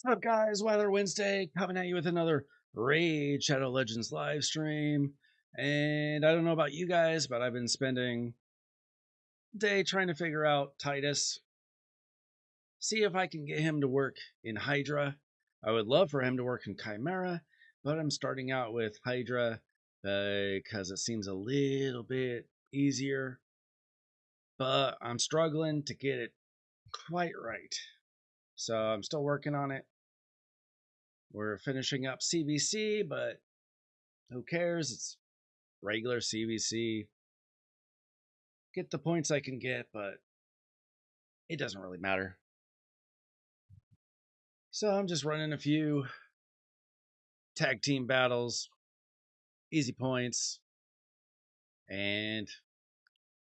What's up, guys? Weather Wednesday coming at you with another Raid Shadow Legends live stream. And I don't know about you guys, but I've been spending the day trying to figure out Titus, see if I can get him to work in Hydra. I would love for him to work in Chimera, but I'm starting out with Hydra because it seems a little bit easier. But I'm struggling to get it quite right. So I'm still working on it. We're finishing up CVC, but who cares? It's regular CVC. Get the points I can get, but it doesn't really matter. So I'm just running a few tag team battles, easy points, and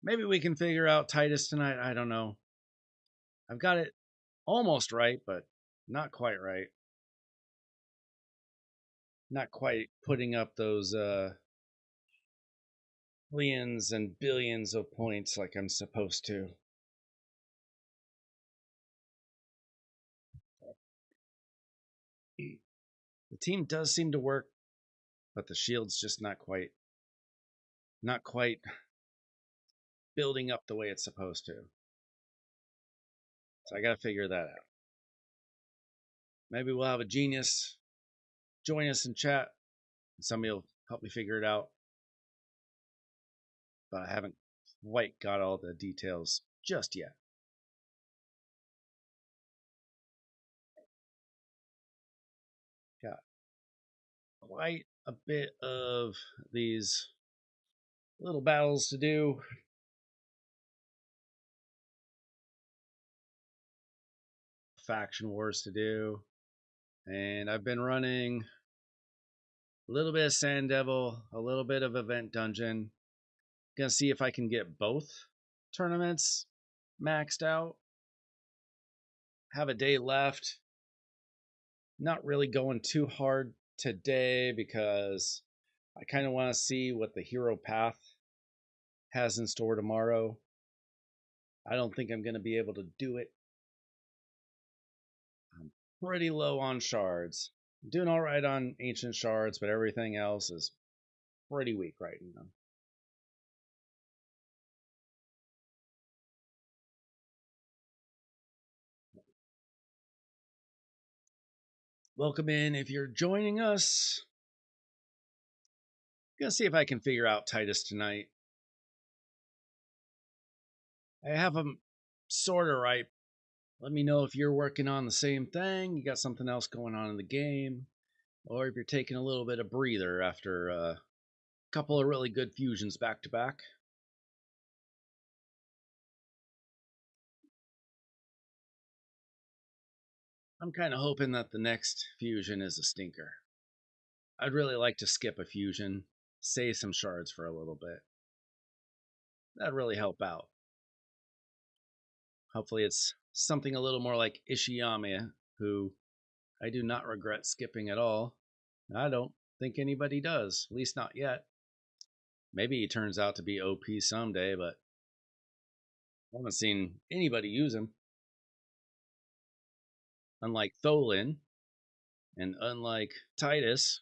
maybe we can figure out Titus tonight. I don't know. I've got it almost right, but not quite right. Not quite putting up those millions and billions of points like I'm supposed to. The team does seem to work, but the shield's just not quite building up the way it's supposed to. So I got to figure that out. Maybe we'll have a genius join us in chat and somebody will help me figure it out. But I haven't quite got all the details just yet. Got quite a bit of these little battles to do. Faction wars to do. And I've been running a little bit of Sand Devil, a little bit of Event Dungeon. Gonna see if I can get both tournaments maxed out. Have a day left. Not really going too hard today because I kind of want to see what the hero path has in store tomorrow. I don't think I'm going to be able to do it. I'm pretty low on shards. I'm doing all right on ancient shards, but everything else is pretty weak right now. Welcome in if you're joining us. I'm going to see if I can figure out Titus tonight. I have him sort of right. Let me know if you're working on the same thing, you got something else going on in the game, or if you're taking a little bit of breather after a couple of really good fusions back to back. I'm kind of hoping that the next fusion is a stinker. I'd really like to skip a fusion, save some shards for a little bit. That'd really help out. Hopefully it's something a little more like Ishiyama, who I do not regret skipping at all. I don't think anybody does, at least not yet. Maybe he turns out to be OP someday, but I haven't seen anybody use him. Unlike Tholin and unlike Titus,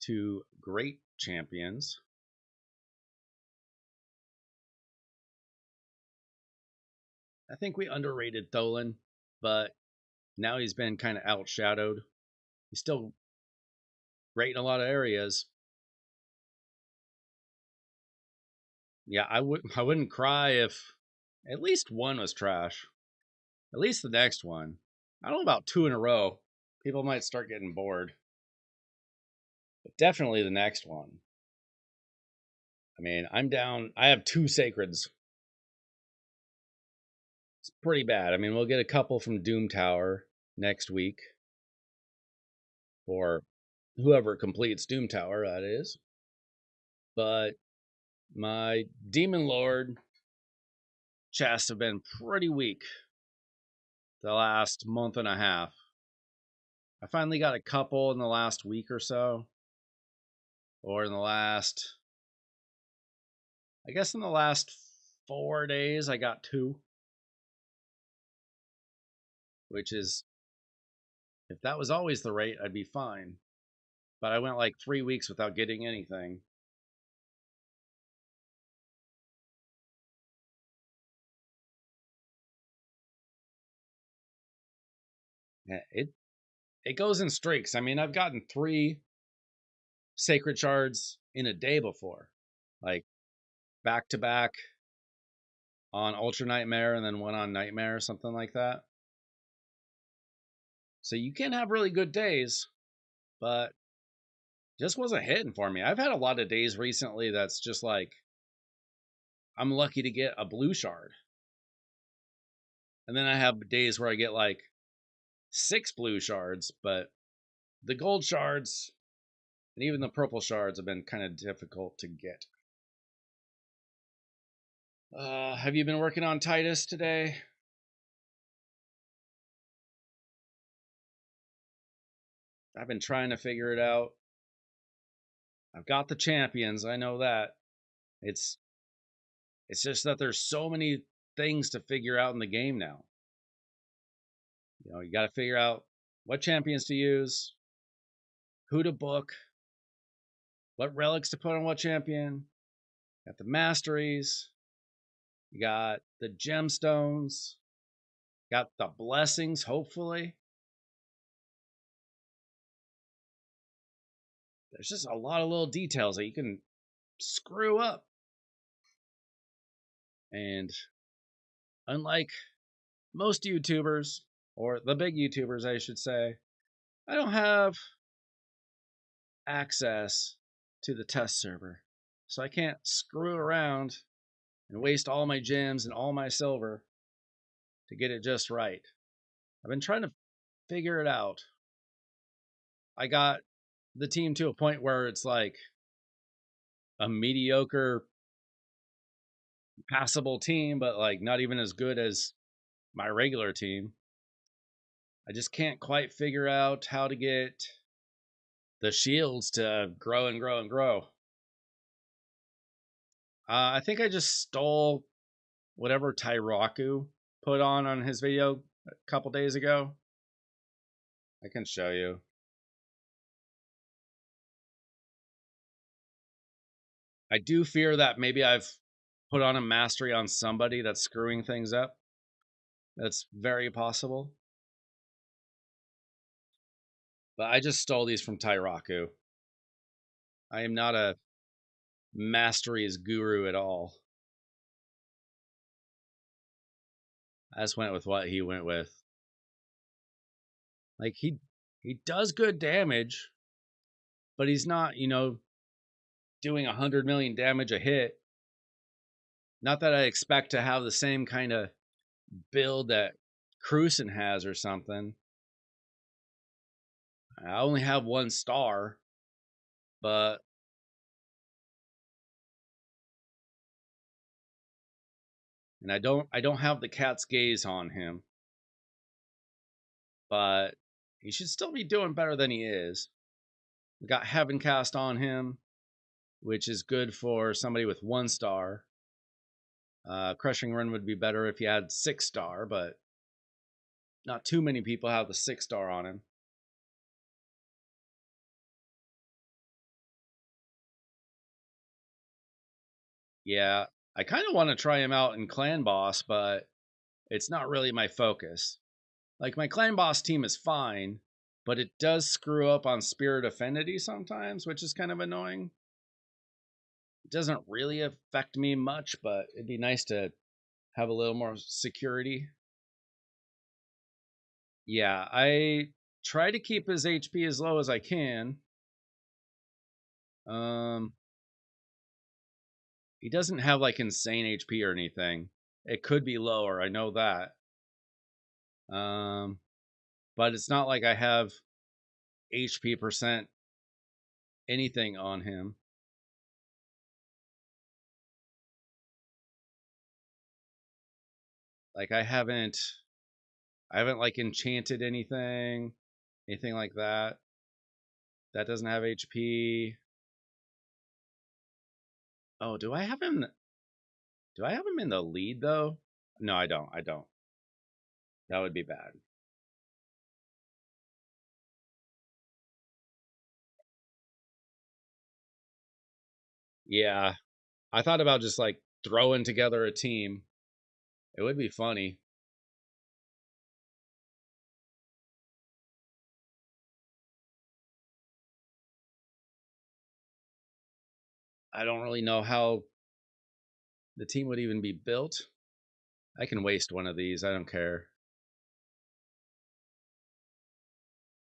two great champions. I think we underrated Tholin, but now he's been kind of outshadowed. He's still great in a lot of areas. Yeah, I wouldn't cry if at least one was trash. At least the next one. I don't know about two in a row. People might start getting bored. But definitely the next one. I mean, I'm down. I have two sacreds. It's pretty bad. I mean, we'll get a couple from Doom Tower next week. For whoever completes Doom Tower, that is. But my Demon Lord chests have been pretty weak the last month and a half. I finally got a couple in the last week or so. Or in the last, I guess in the last 4 days, I got two. Which is If that was always the rate, I'd be fine. But I went like 3 weeks without getting anything. Yeah, it goes in streaks. I mean, I've gotten 3 sacred shards in a day before, like back to back on Ultra Nightmare and then one on Nightmare, something like that. So you can have really good days, but just wasn't hitting for me. I've had a lot of days recently that's just like I'm lucky to get a blue shard. And then I have days where I get like 6 blue shards, but the gold shards and even the purple shards have been kind of difficult to get. Have you been working on Titus today? I've been trying to figure it out. I've got the champions, I know that. It's it's just that there's so many things to figure out in the game now. You got to figure out what champions to use, who to book, what relics to put on what champion. Got the masteries, you got the gemstones, got the blessings, hopefully. There's just a lot of little details that you can screw up. And unlike most YouTubers, or the big YouTubers, I should say, I don't have access to the test server. So I can't screw around and waste all my gems and all my silver to get it just right. I've been trying to figure it out. I got the team to a point where it's like a mediocre, passable team, but like not even as good as my regular team. I just can't quite figure out how to get the shields to grow and grow and grow. I think I just stole whatever Tyraku put on his video a couple days ago. I can show you. I do fear that maybe I've put on a mastery on somebody that's screwing things up. That's very possible. But I just stole these from Tyraku. I am not a masteries guru at all. I just went with what he went with. Like he does good damage, but he's not, doing 100 million damage a hit. Not that I expect to have the same kind of build that Cruisen has or something. I only have 1 star, but and I don't have the cat's gaze on him, but he should still be doing better than he is. We got Heaven Cast on him, which is good for somebody with 1 star. Crushing Run would be better if you had 6 star, but not too many people have the 6 star on him. Yeah, I kind of want to try him out in Clan Boss, but it's not really my focus. Like, my Clan Boss team is fine, but it does screw up on Spirit Affinity sometimes, which is kind of annoying. It doesn't really affect me much, but it'd be nice to have a little more security. Yeah, I try to keep his HP as low as I can. Um, he doesn't have like insane HP or anything. It could be lower, I know that. Um, but it's not like I have HP percent anything on him. Like I haven't like enchanted anything like that. That doesn't have HP. Oh, do I have him in the lead though? No, I don't. That would be bad. Yeah, I thought about just like throwing together a team. It would be funny. I don't really know how the team would even be built. I can waste one of these. I don't care.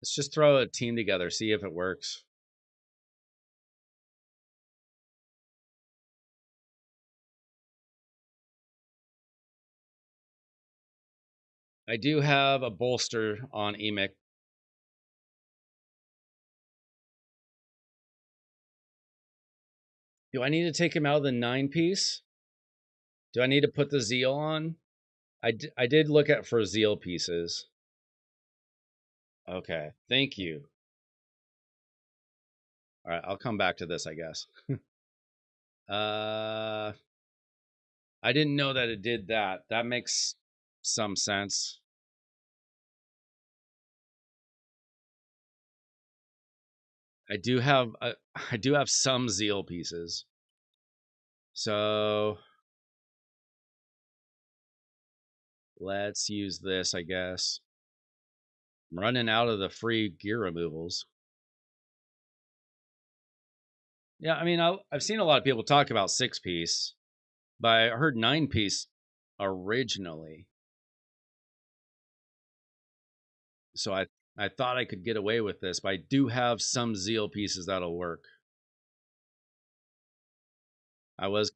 Let's just throw a team together, see if it works. I do have a bolster on Emic. Do I need to take him out of the 9 piece? Do I need to put the Zeal on? I did look at for Zeal pieces. Okay, thank you. All right, I'll come back to this, I guess. uh, I didn't know that it did that. That makes some sense. I do have I do have some Zeal pieces. So let's use this, I guess. I'm running out of the free gear removals. Yeah, I mean, I've seen a lot of people talk about 6 piece, but I heard 9 piece originally. So I thought I could get away with this, but I do have some Zeal pieces that'll work. I was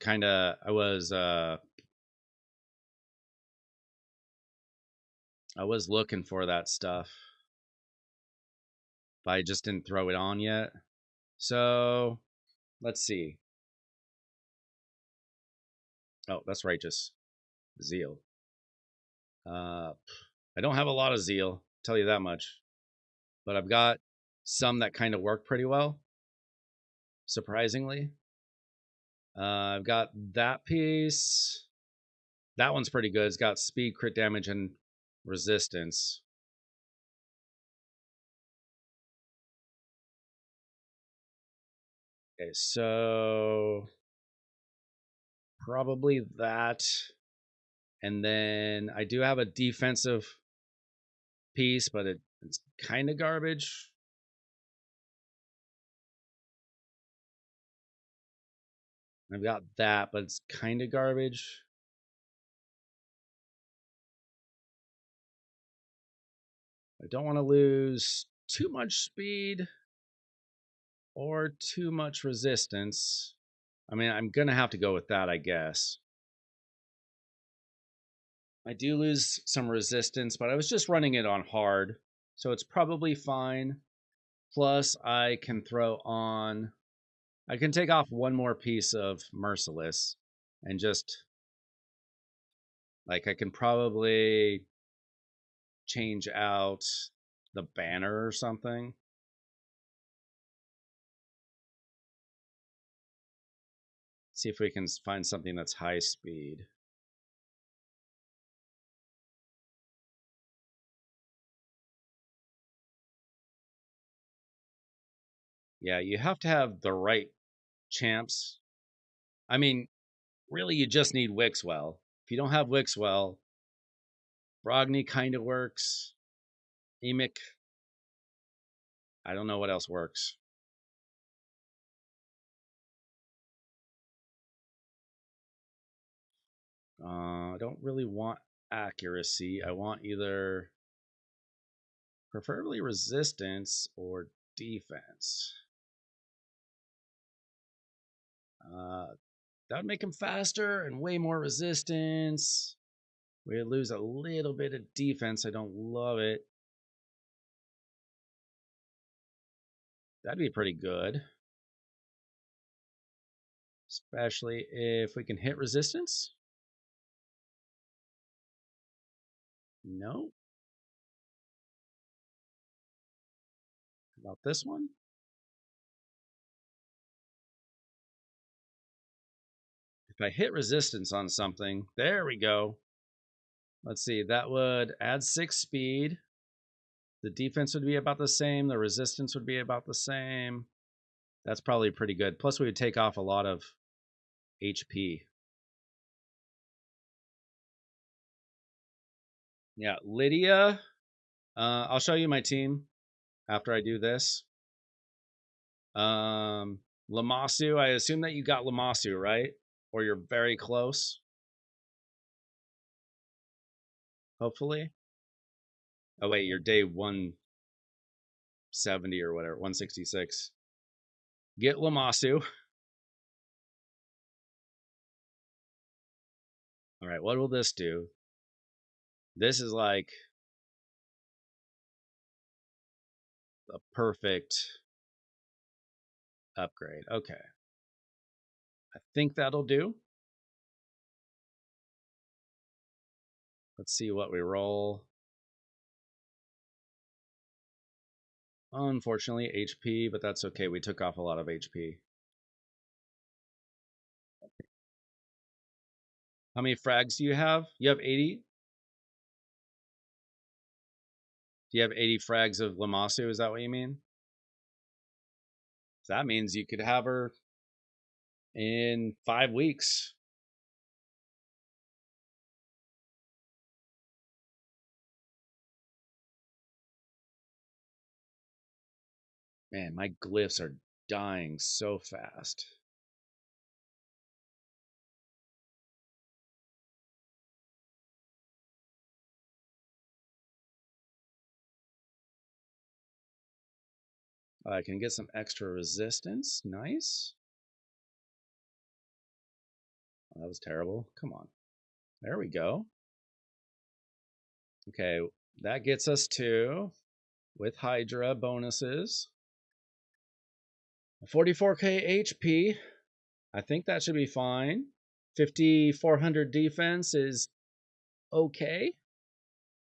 looking for that stuff, but I just didn't throw it on yet. So let's see. Oh, that's righteous. Zeal. Uh I don't have a lot of Zeal, tell you that much. But I've got some that kind of work pretty well, surprisingly. I've got that piece. That one's pretty good. It's got speed, crit damage, and resistance. Okay, so probably that. And then I do have a defensive piece, but it's kind of garbage. I've got that, but it's kind of garbage. I don't want to lose too much speed or too much resistance. I mean, I'm going to have to go with that, I guess. I do lose some resistance, but I was just running it on hard, so it's probably fine. Plus, I can throw on. I can take off one more piece of Merciless and just. Like, I can probably change out the banner or something. See if we can find something that's high speed. Yeah, you have to have the right champs. I mean, really, you just need Wixwell. If you don't have Wixwell, Brogni kind of works. Emic, I don't know what else works. I don't really want accuracy. I want either preferably resistance or defense. That'd make him faster and way more resistance. We lose a little bit of defense. I don't love it. That'd be pretty good. Especially if we can hit resistance. No. About this one? If I hit resistance on something, there we go. Let's see, that would add 6 speed. The defense would be about the same. The resistance would be about the same. That's probably pretty good. Plus, we would take off a lot of HP. Yeah, Lydia. I'll show you my team after I do this. Lamasu. I assume that you got Lamasu, right? Or you're very close. Hopefully. Oh wait, you're day 170 or whatever, 166. Get Lamasu. All right, what will this do? This is like a perfect upgrade. Okay. I think that'll do. Let's see what we roll. Unfortunately, HP, but that's okay. We took off a lot of HP. How many frags do you have? You have 80? Do you have 80 frags of Lamasu? Is that what you mean? So that means you could have her in 5 weeks. Man, my glyphs are dying so fast. I can get some extra resistance. Nice. Oh, that was terrible. Come on. There we go. Okay, that gets us to, with Hydra bonuses, 44k HP. I think that should be fine. 5400 defense is okay.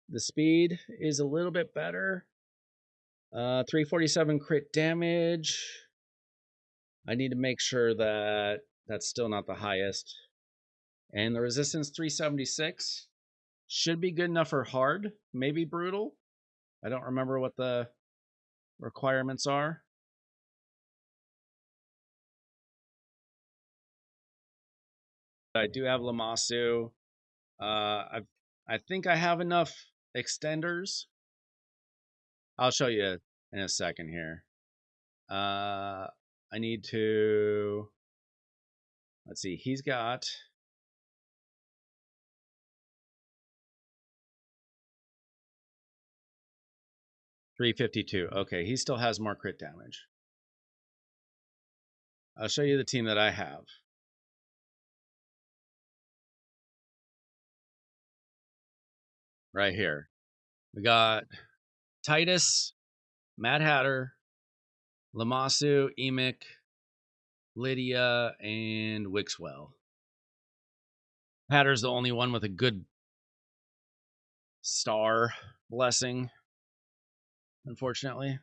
The speed is a little bit better. 347 crit damage. I need to make sure that that's still not the highest. And the resistance 376 should be good enough for hard, maybe brutal. I don't remember what the requirements are. I do have Lamasu. I think I have enough extenders. I'll show you in a second here. I need to, let's see, he's got 352. Okay, he still has more crit damage. I'll show you the team that I have. Right here. We got Titus, Mad Hatter, Lamasu, Emic, Lydia, and Wixwell. Hatter's the only one with a good star blessing, unfortunately.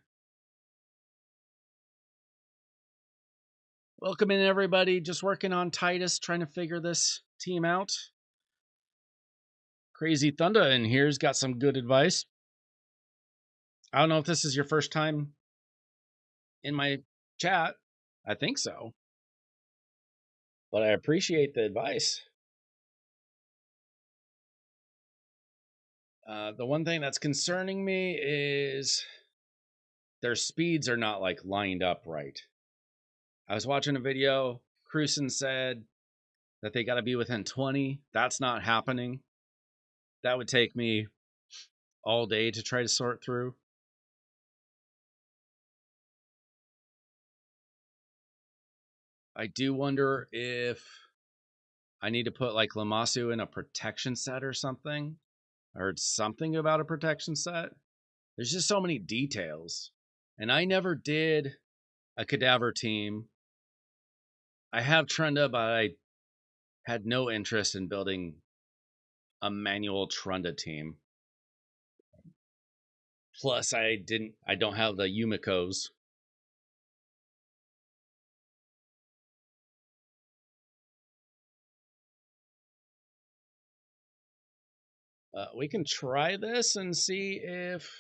Welcome in, everybody. Just working on Titus, trying to figure this team out. Crazy Thunder in here's got some good advice. I don't know if this is your first time in my chat. I think so. But I appreciate the advice. The one thing that's concerning me is their speeds are not like lined up right. I was watching a video. Cruisen said that they got to be within 20. That's not happening. That would take me all day to try to sort through. I do wonder if I need to put like Lamasu in a protection set or something. I heard something about a protection set. There's just so many details. And I never did a cadaver team. I have Trunda, but I had no interest in building a manual Trunda team. Plus, I don't have the Yumikos. We can try this and see if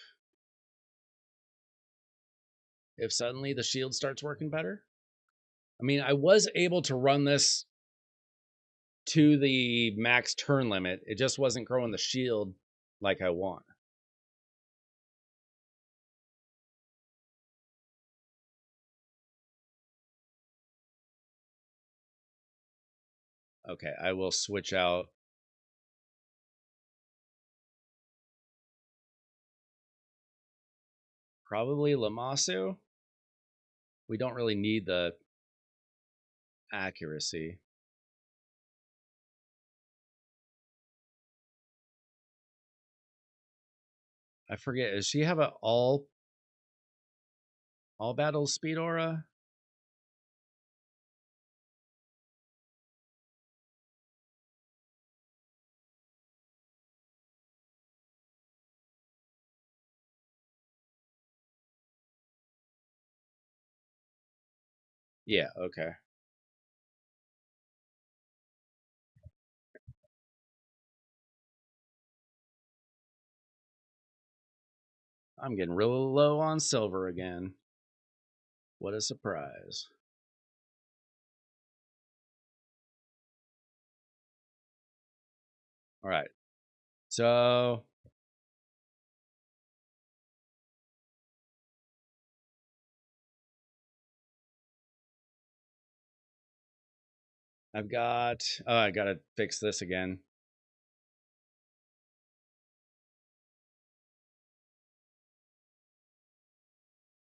suddenly the shield starts working better. I mean, I was able to run this to the max turn limit. It just wasn't growing the shield like I want. Okay, I will switch out. Probably Lamasu. We don't really need the accuracy. I forget. Does she have a all battle speed aura? Yeah, okay. I'm getting real low on silver again. What a surprise. All right. So I've got, oh, I got to fix this again.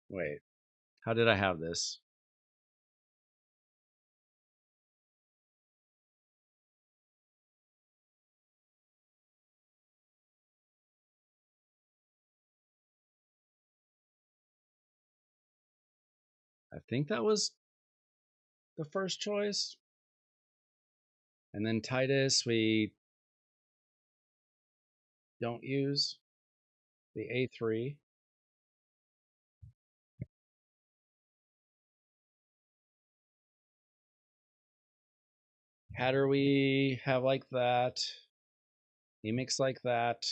Wait, how did I have this? I think that was the first choice. And then Titus, we don't use the A3. Hatter, we have like that. Emix like that.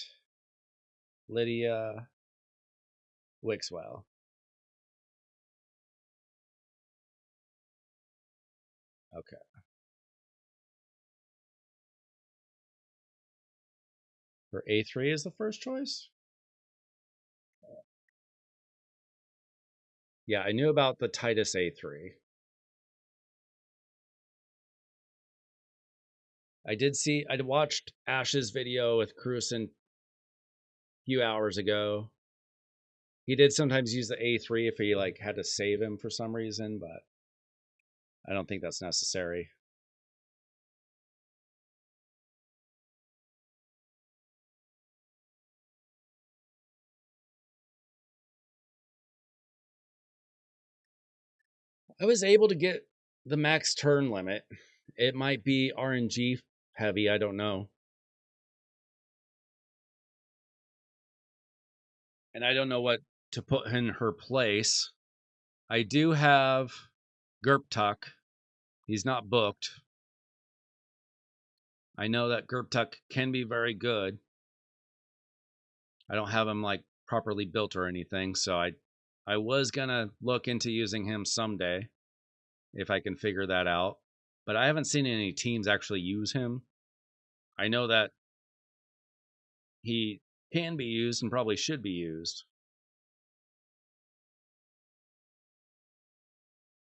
Lydia, Wixwell. Okay. For A3 is the first choice? Yeah, I knew about the Titus A3. I watched Ash's video with Cruisen a few hours ago. He did sometimes use the A3 if he like had to save him for some reason, but I don't think that's necessary. I was able to get the max turn limit. It might be RNG heavy, I don't know. And I don't know what to put in her place. I do have Gerptuck. He's not booked. I know that Gerptuck can be very good. I don't have him like properly built or anything, so I was gonna look into using him someday if I can figure that out. But I haven't seen any teams actually use him. I know that he can be used and probably should be used,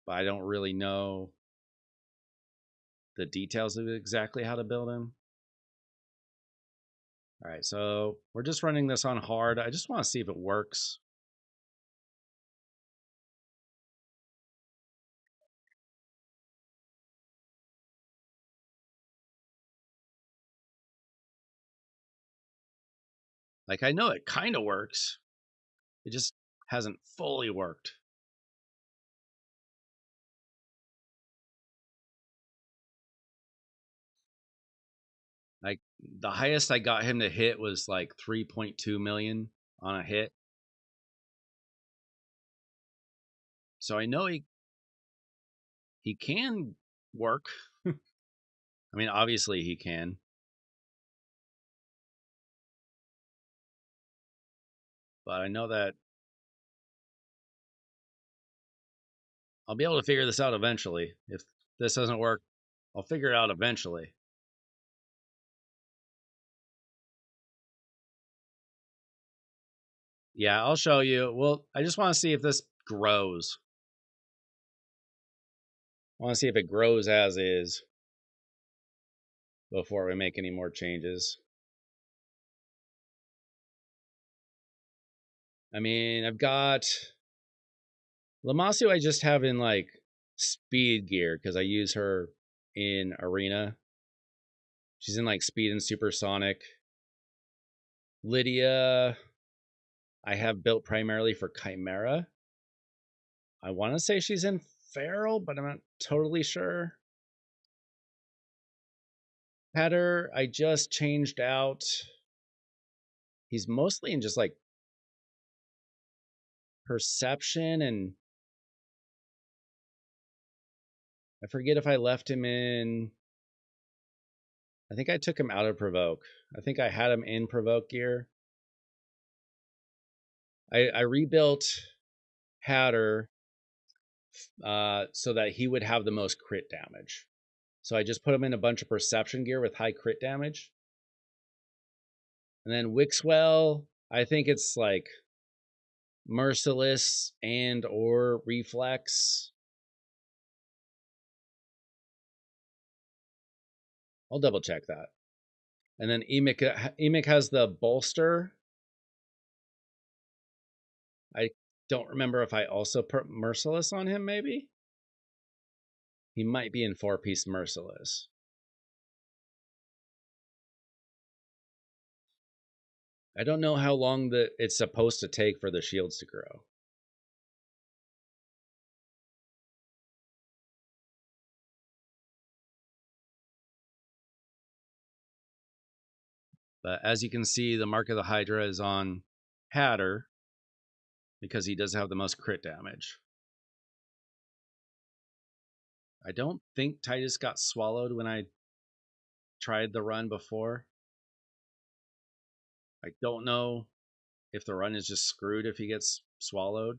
but I don't really know the details of exactly how to build him. All right, so we're just running this on hard. I just want to see if it works. Like, I know it kind of works. It just hasn't fully worked. Like, the highest I got him to hit was like 3.2 million on a hit. So I know he can work. I mean, obviously he can. But I know that I'll be able to figure this out eventually. If this doesn't work, I'll figure it out eventually. Yeah, I'll show you. Well, I just want to see if this grows. I want to see if it grows as is before we make any more changes. I mean, I've got Lamassu I just have in like speed gear because I use her in arena. She's in like speed and supersonic. Lydia I have built primarily for Chimera. I want to say she's in Feral, but I'm not totally sure. Hatter I just changed out. He's mostly in just like perception, and I forget if I left him in. I think I took him out of provoke. I think I had him in provoke gear. I rebuilt Hatter so that he would have the most crit damage. So I just put him in a bunch of perception gear with high crit damage. And then Wixwell, I think it's like merciless and or reflex. I'll double check that. And then Emic has the bolster. I don't remember if I also put merciless on him, maybe. He might be in 4-piece merciless. I don't know how long it's supposed to take for the shields to grow. But as you can see, the Mark of the Hydra is on Hatter because he does have the most crit damage. I don't think Titus got swallowed when I tried the run before. I don't know if the run is just screwed if he gets swallowed.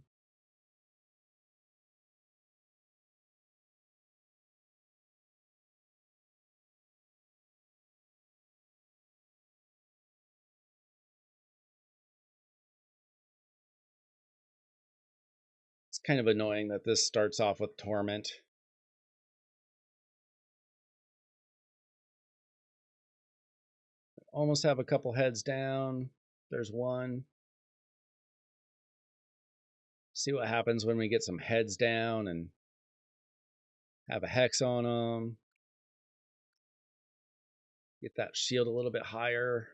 It's kind of annoying that this starts off with Torment. Almost have a couple heads down. There's one. See what happens when we get some heads down and have a hex on them. Get that shield a little bit higher.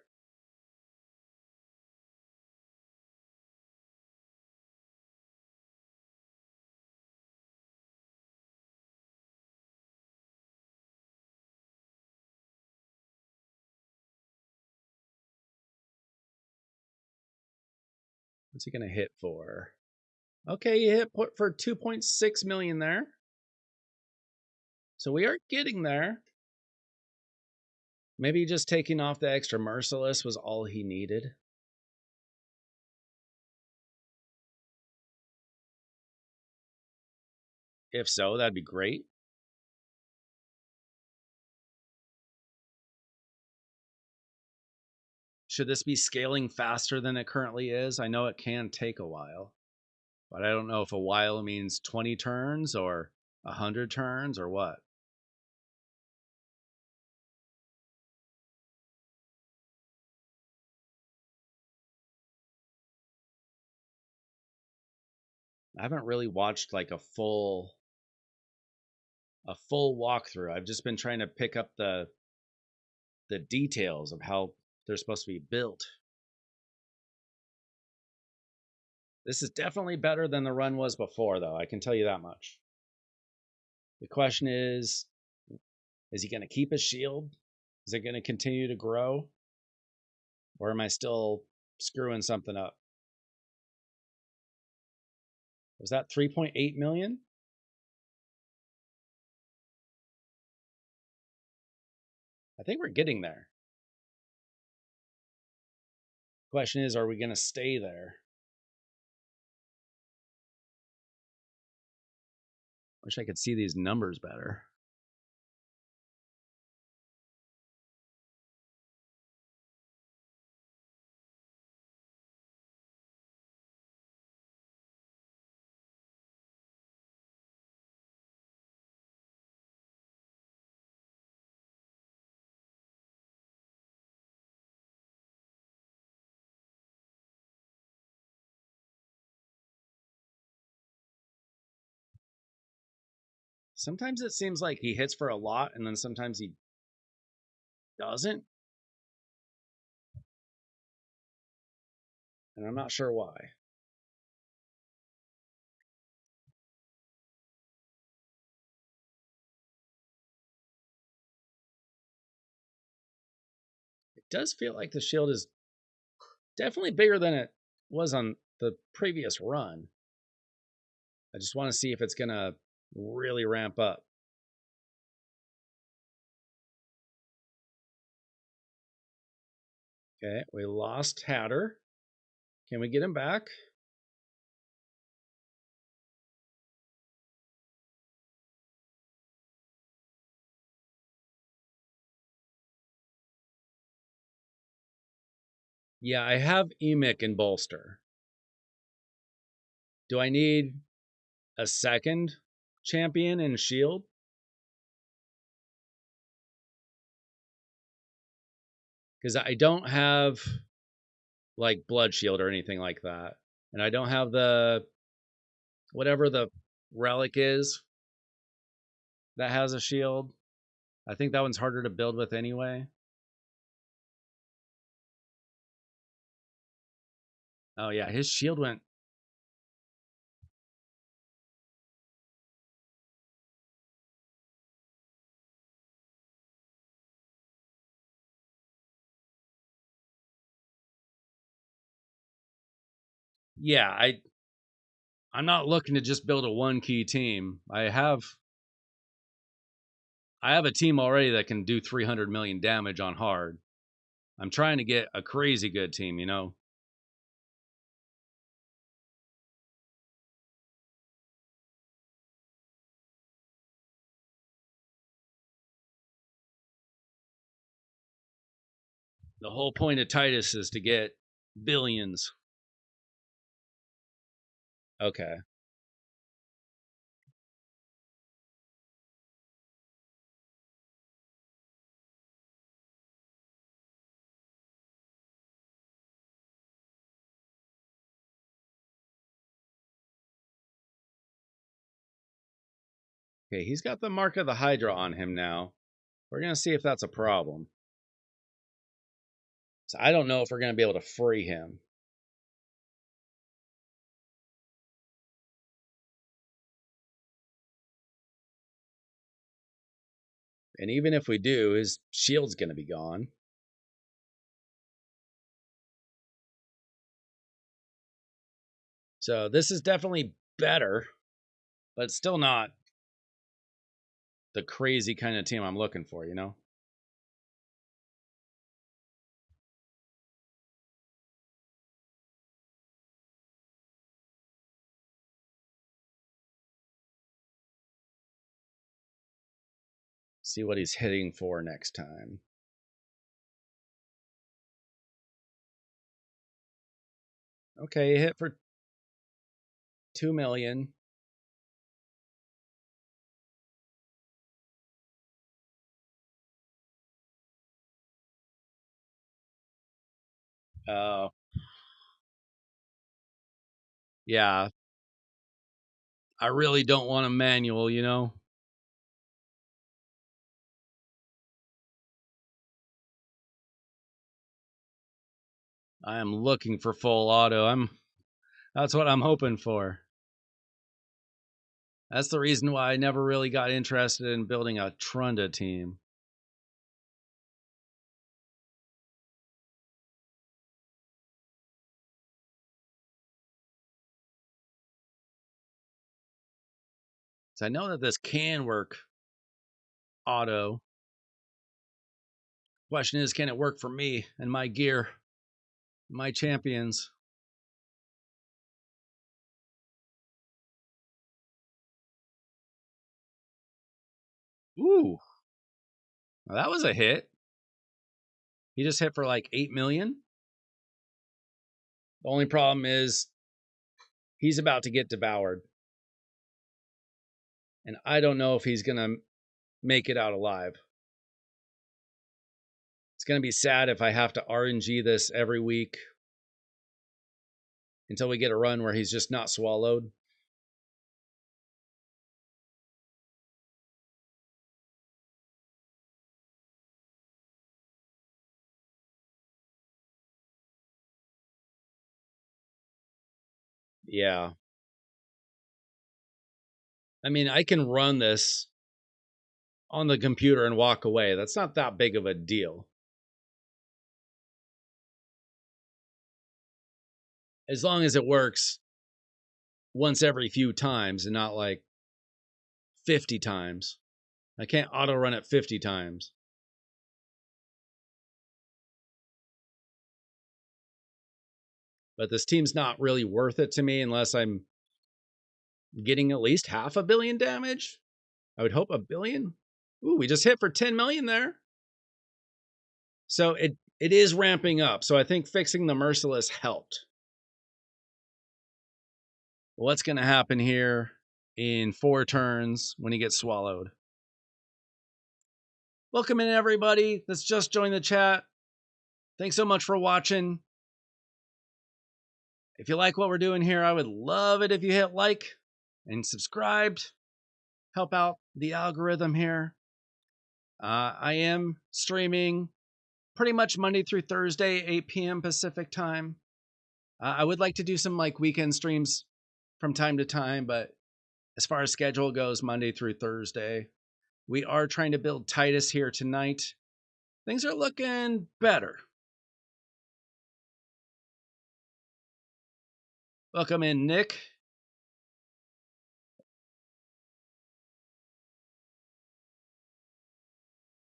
What's he going to hit for? Okay, you hit for 2.6 million there. So we are getting there. Maybe just taking off the extra merciless was all he needed. If so, that'd be great. Should this be scaling faster than it currently is? I know it can take a while, but I don't know if a while means 20 turns or 100 turns or what. I haven't really watched like a full walkthrough. I've just been trying to pick up the details of how they're supposed to be built. This is definitely better than the run was before, though. I can tell you that much. The question is he going to keep his shield? Is it going to continue to grow? Or am I still screwing something up? Was that 3.8 million? I think we're getting there. Question is, are we going to stay there? Wish I could see these numbers better. Sometimes it seems like he hits for a lot, and then sometimes he doesn't. And I'm not sure why. It does feel like the shield is definitely bigger than it was on the previous run. I just want to see if it's going to really ramp up. Okay, we lost Hatter. Can we get him back? Yeah, I have Emic and Bolster. Do I need a second champion in Shield? Because I don't have like Blood Shield or anything like that. And I don't have the whatever the relic is that has a shield. I think that one's harder to build with anyway. Oh yeah, his shield went. Yeah, I'm not looking to just build a one key team. I have a team already that can do 300 million damage on hard. I'm trying to get a crazy good team, you know. The whole point of Titus is to get billions. Okay. Okay, he's got the mark of the Hydra on him now. We're going to see if that's a problem. So I don't know if we're going to be able to free him. And even if we do, his shield's going to be gone. So this is definitely better, but still not the crazy kind of team I'm looking for, you know? See what he's hitting for next time. Okay, hit for 2 million. Uh, yeah, I really don't want a manual, you know? I am looking for full auto. That's what I'm hoping for. That's the reason why I never really got interested in building a Trunda team. So I know that this can work auto. Question is, can it work for me and my gear, my champions? Ooh, well, that was a hit. He just hit for like 8 million. The only problem is he's about to get devoured. And I don't know if he's going to make it out alive. It's going to be sad if I have to RNG this every week until we get a run where he's just not swallowed. Yeah. I mean, I can run this on the computer and walk away. That's not that big of a deal. As long as it works once every few times and not like 50 times. I can't auto run it 50 times. But this team's not really worth it to me unless I'm getting at least half a billion damage. I would hope a billion. Ooh, we just hit for 10 million there. So it is ramping up. So I think fixing the Merciless helped. What's going to happen here in 4 turns when he gets swallowed? Welcome in, everybody that's just joined the chat. Thanks so much for watching. If you like what we're doing here, I would love it if you hit like and subscribed. Help out the algorithm here. I am streaming pretty much Monday through Thursday, 8 p.m. Pacific time. I would like to do some like weekend streams from time to time, but as far as schedule goes, Monday through Thursday. We are trying to build Titus here tonight. Things are looking better. Welcome in, Nick.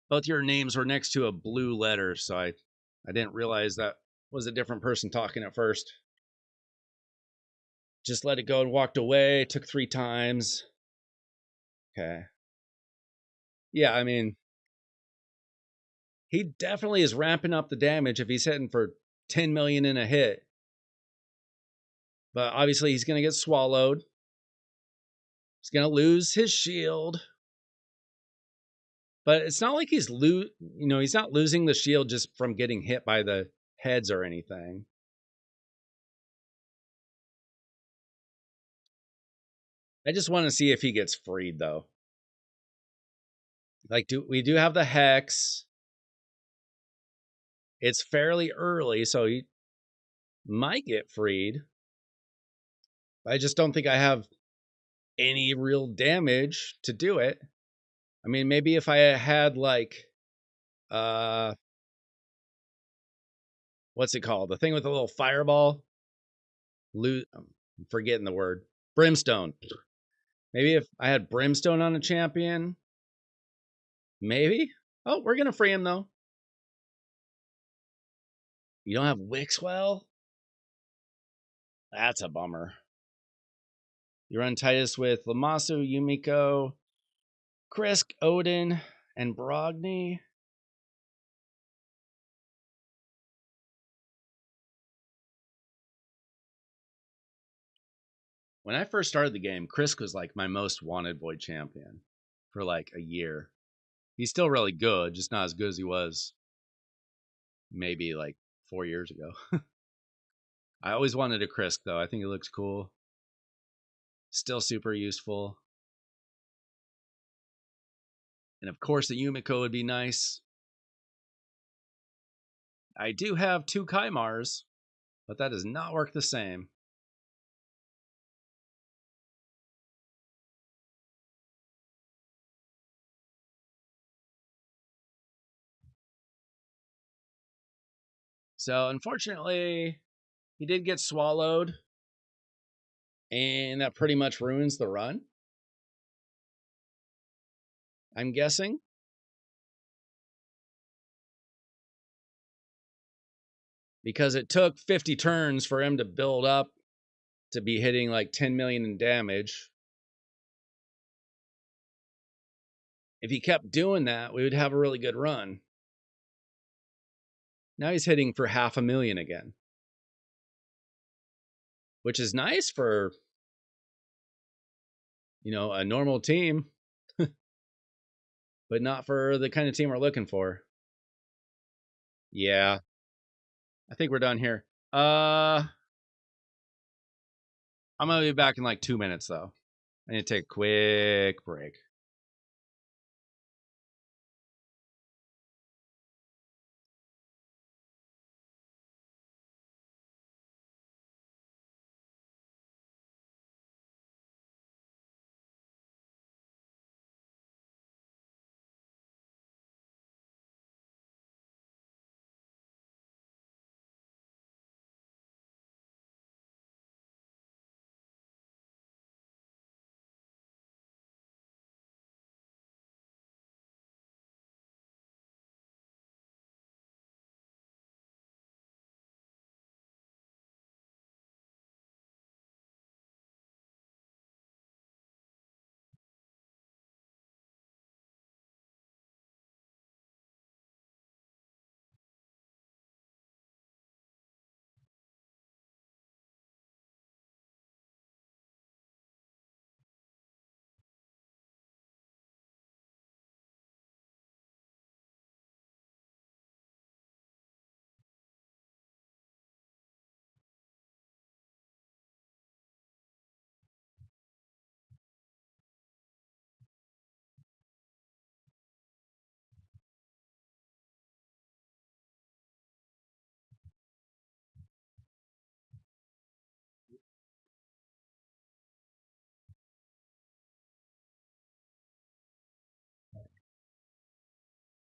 Both your names were next to a blue letter, so I didn't realize that was a different person talking at first. Just let it go and walked away. Took 3 times. Okay. Yeah, I mean, he definitely is ramping up the damage if he's hitting for 10 million in a hit. But obviously he's going to get swallowed. He's going to lose his shield. But it's not like he's he's not losing the shield just from getting hit by the heads or anything. I just want to see if he gets freed though. Like we do have the Hex. It's fairly early, so he might get freed. I just don't think I have any real damage to do it. I mean, maybe if I had like what's it called? The thing with the little fireball? I'm forgetting the word. Brimstone. Maybe if I had Brimstone on a champion. Maybe. Oh, we're going to free him though. You don't have Wixwell? That's a bummer. You run Titus with Lamasu, Yumiko, Krisk, Odin, and Brogni. When I first started the game, Krisk was like my most wanted Void champion for like a year. He's still really good, just not as good as he was maybe like 4 years ago. I always wanted a Krisk though. I think it looks cool. Still super useful. And of course, the Yumiko would be nice. I do have 2 Kaimars, but that does not work the same. So unfortunately, he did get swallowed, and that pretty much ruins the run, I'm guessing. Because it took 50 turns for him to build up to be hitting like 10 million in damage. If he kept doing that, we would have a really good run. Now he's hitting for 500,000 again, which is nice for, a normal team, but not for the kind of team we're looking for. Yeah, I think we're done here. I'm gonna be back in like 2 minutes though. I need to take a quick break.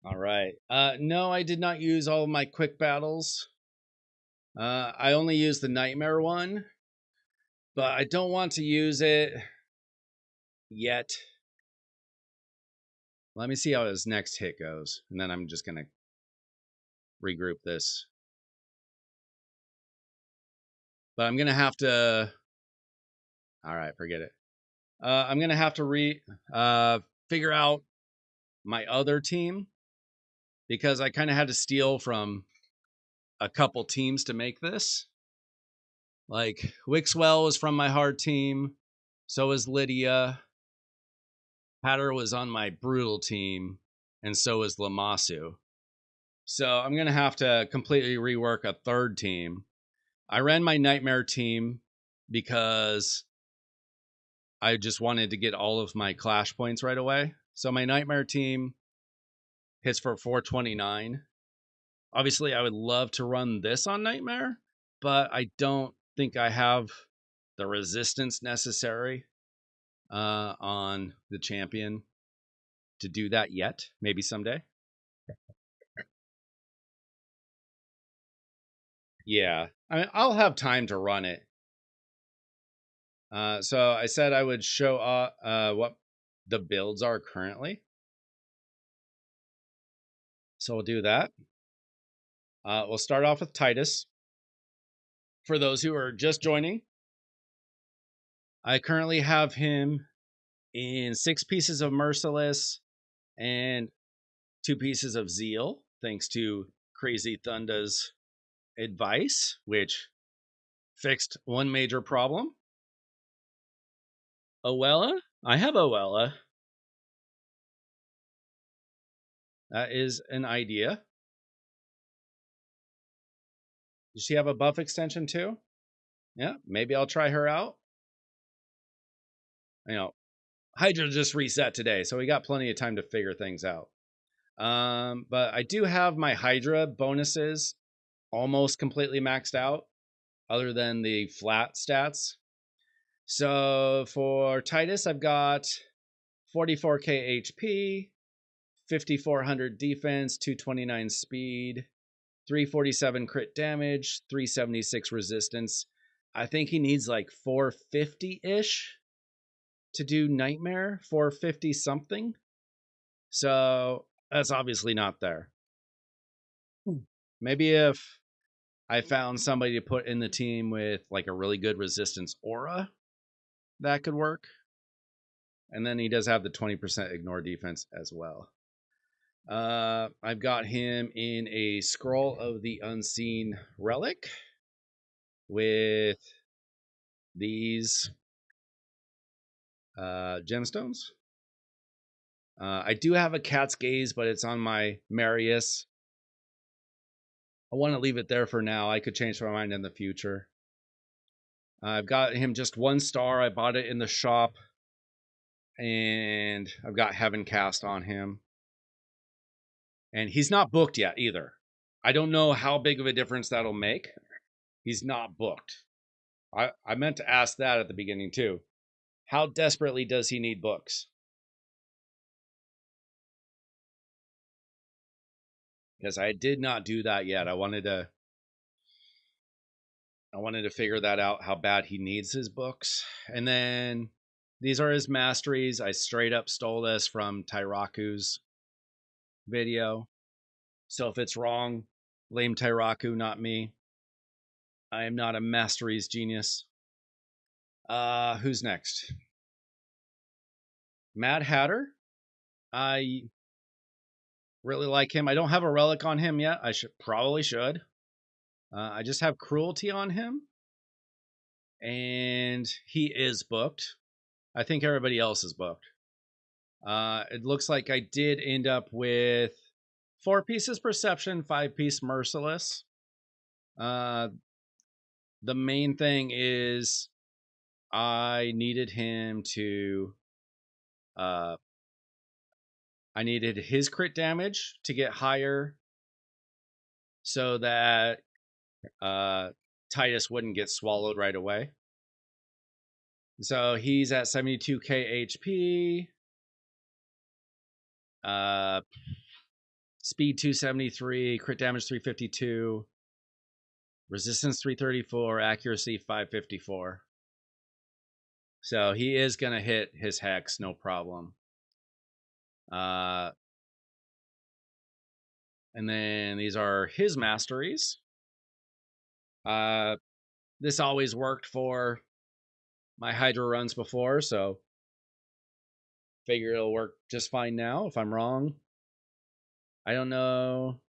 All right. No, I did not use all of my quick battles. I only used the nightmare one, but I don't want to use it yet. Let me see how his next hit goes, and then I'm just gonna regroup this. But I'm gonna have to. All right, forget it. I'm gonna have to figure out my other team because I kind of had to steal from a couple teams to make this. Like Wixwell was from my hard team, so is Lydia. Hatter was on my brutal team, and so is Lamasu. So I'm gonna have to completely rework a third team. I ran my nightmare team because I just wanted to get all of my clash points right away. So my nightmare team hits for 429. Obviously, I would love to run this on nightmare, but I don't think I have the resistance necessary on the champion to do that yet. Maybe someday. Yeah, I mean, I'll have time to run it. So I said I would show what the builds are currently. So we'll do that. We'll start off with Titus. For those who are just joining, I currently have him in 6 pieces of Merciless and 2 pieces of Zeal, thanks to Crazy Thunda's advice, which fixed one major problem. Oella? I have Oella. That is an idea. Does she have a buff extension too? Yeah, maybe I'll try her out. Hydra just reset today, so we got plenty of time to figure things out. But I do have my Hydra bonuses almost completely maxed out, other than the flat stats. So for Titus, I've got 44k HP, 5400 defense, 229 speed, 347 crit damage, 376 resistance. I think he needs like 450-ish to do Nightmare, 450 something. So that's obviously not there. Maybe if I found somebody to put in the team with like a really good resistance aura, that could work. And then he does have the 20% ignore defense as well. I've got him in a Scroll of the Unseen Relic with these gemstones. I do have a Cat's Gaze, but it's on my Marius. I want to leave it there for now. I could change my mind in the future. I've got him just 1 star. I bought it in the shop. And I've got Heaven Cast on him. And he's not booked yet either. I don't know how big of a difference that'll make. He's not booked. I meant to ask that at the beginning too. How desperately does he need books? Because I did not do that yet. I wanted to figure that out, how bad he needs his books. And then these are his masteries. I straight up stole this from Tyraku's video. So if it's wrong, blame Tyraku, not me. I am not a masteries genius. Who's next? Mad Hatter. I really like him. I don't have a relic on him yet. I probably should. I just have cruelty on him. And he is booked. I think everybody else is booked. It looks like I did end up with 4 pieces perception, 5 piece merciless. The main thing is I needed him to I needed his crit damage to get higher so that Titus wouldn't get swallowed right away. So he's at 72k HP. Speed 273, crit damage 352, resistance 334, accuracy 554. So he is going to hit his hex, no problem. And then these are his masteries. This always worked for my Hydra runs before, so figure it'll work just fine now. If I'm wrong, I don't know.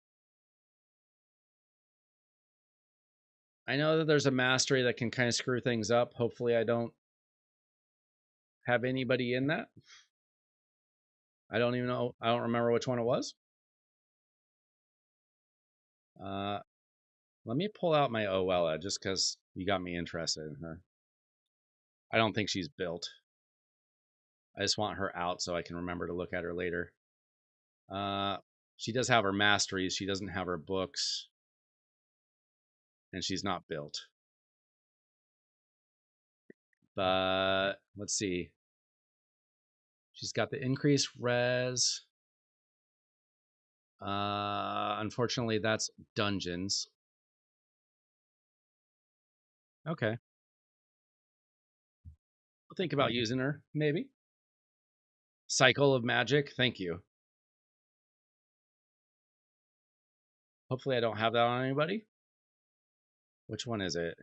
I know that there's a mastery that can kind of screw things up. Hopefully I don't have anybody in that. I don't even know. I don't remember which one it was. Let me pull out my Oella just because you got me interested in her. I don't think she's built. I just want her out so I can remember to look at her later. She does have her masteries. She doesn't have her books. And she's not built. But let's see. She's got the increased res. Unfortunately, that's dungeons. Okay. I'll think about using her, maybe. Cycle of Magic. Thank you. Hopefully I don't have that on anybody. Which one is it?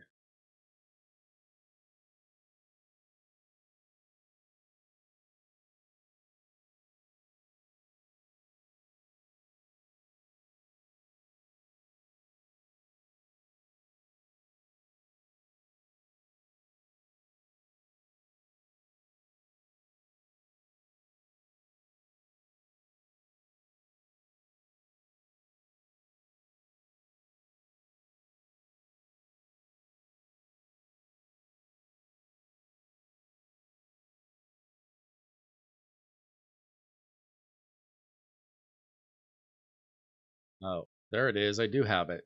Oh, there it is. I do have it.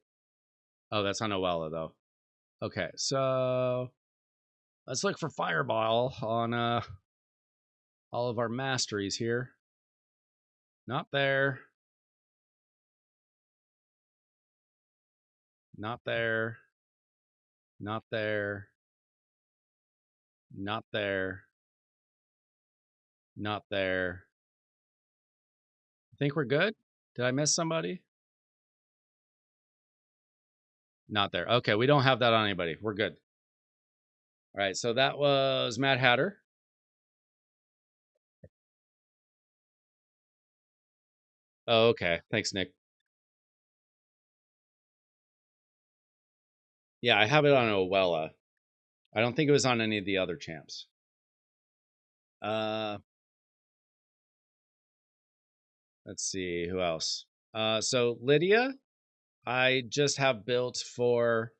Oh, that's on Oella, though. Okay, so let's look for Fireball on all of our masteries here. Not there. Not there. Not there. Not there. Not there. I think we're good. Did I miss somebody? Not there. Okay, we don't have that on anybody. We're good. All right, so that was Mad Hatter. Oh, okay. Thanks, Nick. Yeah, I have it on Owella. I don't think it was on any of the other champs. Uh, let's see who else. So Lydia, I just have built for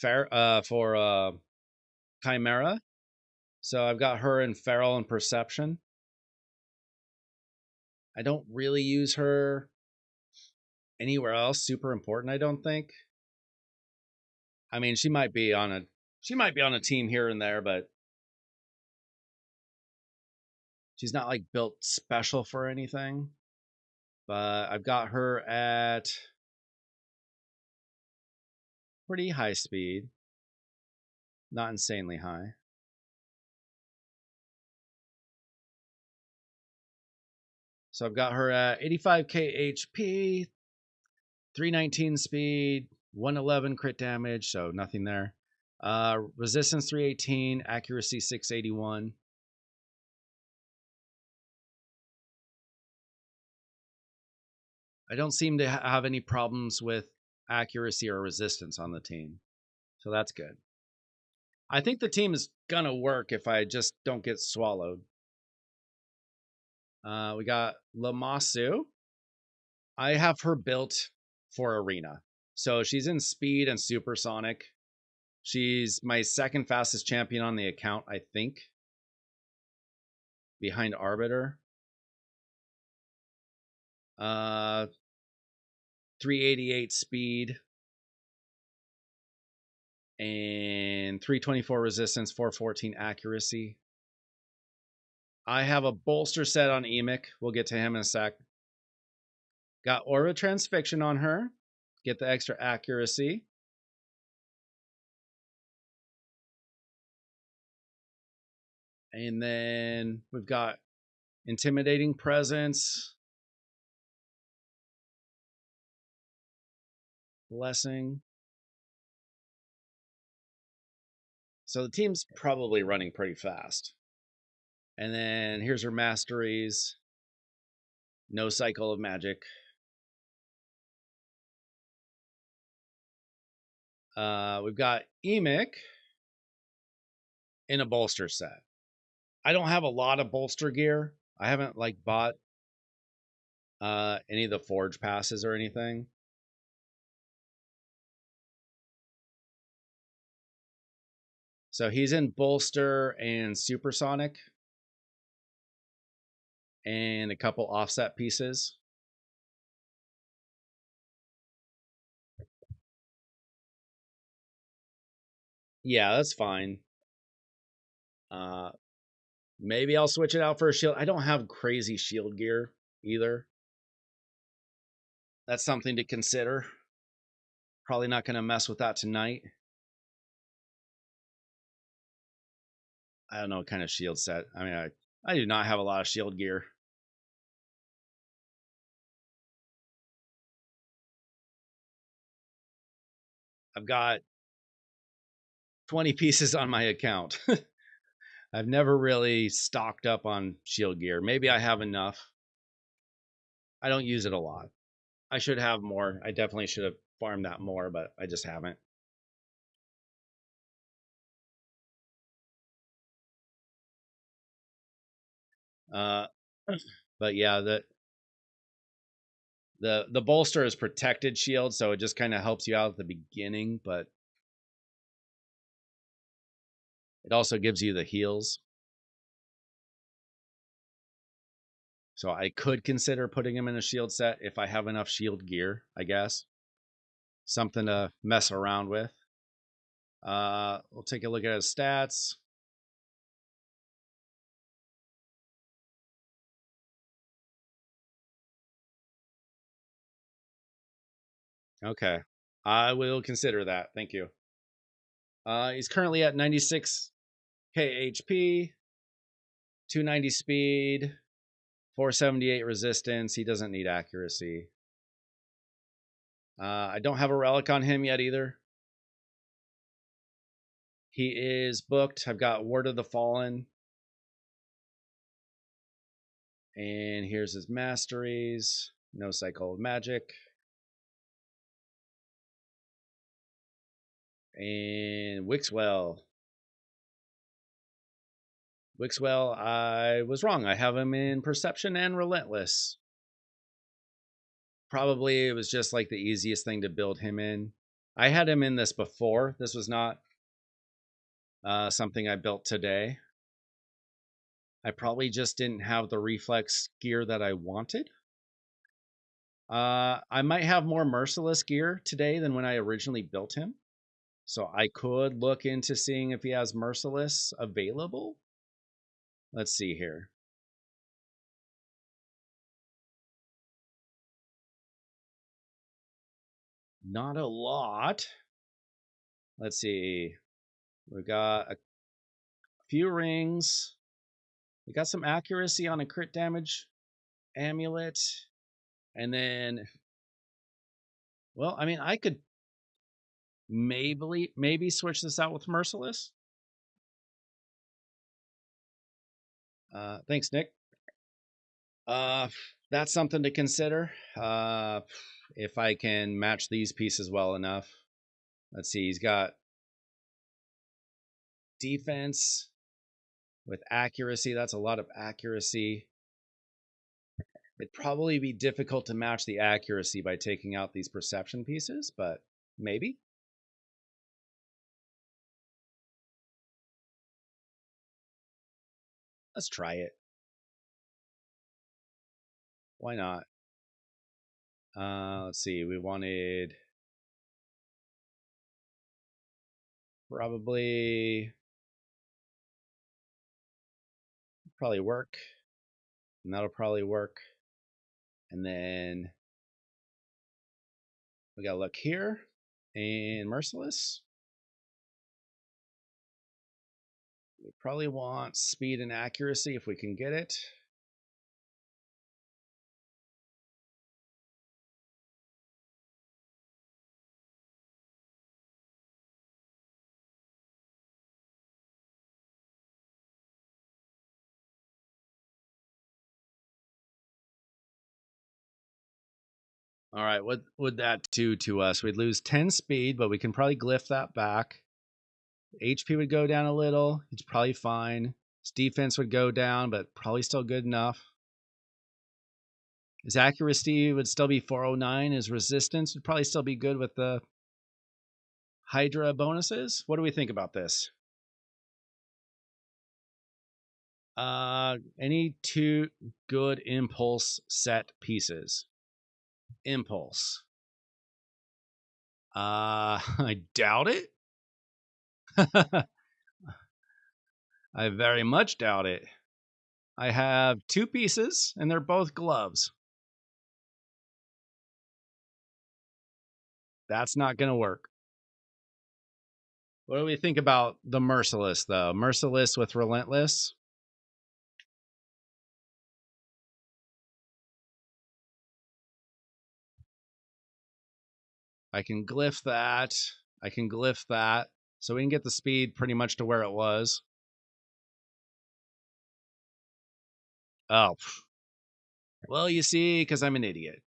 Chimera. So I've got her in Feral and Perception. I don't really use her anywhere else super important, I don't think. I mean, she might be on a team here and there, but she's not like built special for anything. But I've got her at pretty high speed, not insanely high. So I've got her at 85k HP, 319 speed, 111 crit damage, so nothing there. Resistance 318, accuracy 681. I don't seem to have any problems with accuracy or resistance on the team, so that's good. I think the team is gonna work if I just don't get swallowed. We got Lamasu. I have her built for arena. So she's in speed and supersonic. She's my second fastest champion on the account, I think, behind Arbiter. 388 speed and 324 resistance, 414 accuracy. I have a bolster set on Emic. We'll get to him in a sec. Got Aura Transfixion on her. Get the extra accuracy. And then we've got Intimidating Presence, Blessing. So the team's probably running pretty fast. And then here's her masteries. No Cycle of Magic. We've got Emic in a bolster set. I don't have a lot of bolster gear. I haven't like bought any of the forge passes or anything. So he's in bolster and supersonic and a couple offset pieces. Yeah, that's fine. Maybe I'll switch it out for a shield. I don't have crazy shield gear either. That's something to consider. Probably not going to mess with that tonight. I don't know what kind of shield set. I mean, I do not have a lot of shield gear. I've got 20 pieces on my account. I've never really stocked up on shield gear. Maybe I have enough. I don't use it a lot. I should have more. I definitely should have farmed that more, but I just haven't. Uh, but yeah, the bolster is protected shield, so it just kind of helps you out at the beginning, but it also gives you the heals. So I could consider putting him in a shield set if I have enough shield gear, I guess. Something to mess around with. We'll take a look at his stats. Okay. I will consider that. Thank you. He's currently at 96k HP, 290 speed, 478 resistance. He doesn't need accuracy. I don't have a relic on him yet either. He is booked. I've got Word of the Fallen. And here's his masteries. No cycle of magic. And Wixwell. Wixwell, I was wrong. I have him in Perception and Relentless. Probably it was just like the easiest thing to build him in. I had him in this before. This was not something I built today. I probably just didn't have the reflex gear that I wanted. I might have more merciless gear today than when I originally built him. So I could look into seeing if he has merciless available. Let's see here. Not a lot. Let's see. We got a few rings. We got some accuracy on a crit damage amulet. And then, well, I mean, I could maybe switch this out with merciless. Thanks, Nick. That's something to consider. If I can match these pieces well enough. Let's see, he's got defense with accuracy. That's a lot of accuracy. It'd probably be difficult to match the accuracy by taking out these perception pieces, but maybe. Let's try it. Why not? Let's see. We wanted probably work. And that'll probably work. And then we gotta look here. And merciless. We probably want speed and accuracy if we can get it. All right, what would that do to us? We'd lose 10 speed, but we can probably glyph that back. HP would go down a little. It's probably fine. His defense would go down, but probably still good enough. His accuracy would still be 409. His resistance would probably still be good with the Hydra bonuses. What do we think about this? Any two good impulse set pieces. Impulse. I doubt it. I very much doubt it. I have two pieces, and they're both gloves. That's not going to work. What do we think about the Merciless, though? Merciless with Relentless? I can glyph that. I can glyph that. So we can get the speed pretty much to where it was. Oh. Well, you see, because I'm an idiot.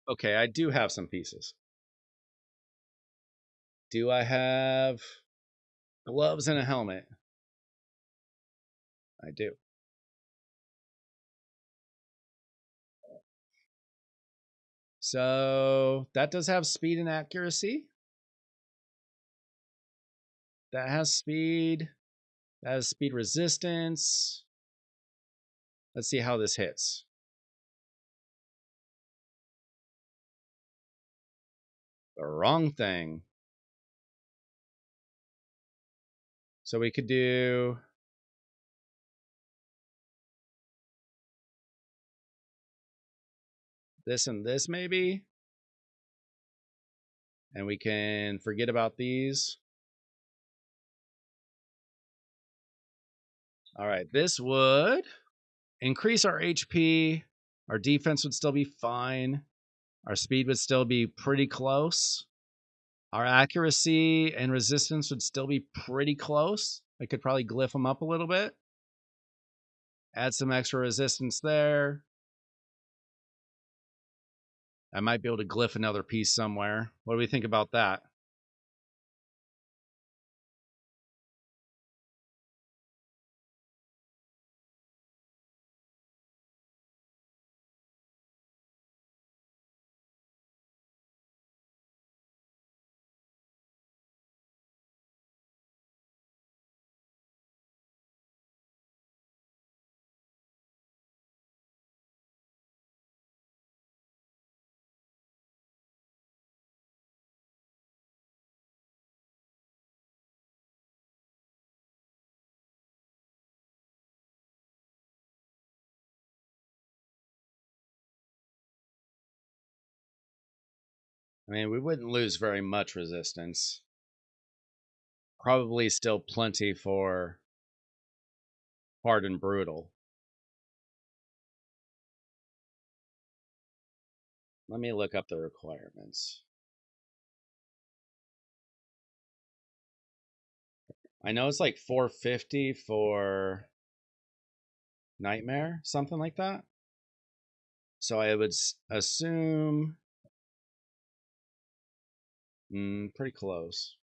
Okay, I do have some pieces. Do I have gloves and a helmet? I do. So that does have speed and accuracy. That has speed. That has speed resistance. Let's see how this hits. The wrong thing. So we could do this and this maybe. And we can forget about these. All right, this would increase our HP. Our defense would still be fine. Our speed would still be pretty close. Our accuracy and resistance would still be pretty close. I could probably glyph them up a little bit. Add some extra resistance there. I might be able to glyph another piece somewhere. What do we think about that? I mean, we wouldn't lose very much resistance. Probably still plenty for hard and brutal. Let me look up the requirements. I know it's like 450 for Nightmare, something like that. So I would assume pretty close.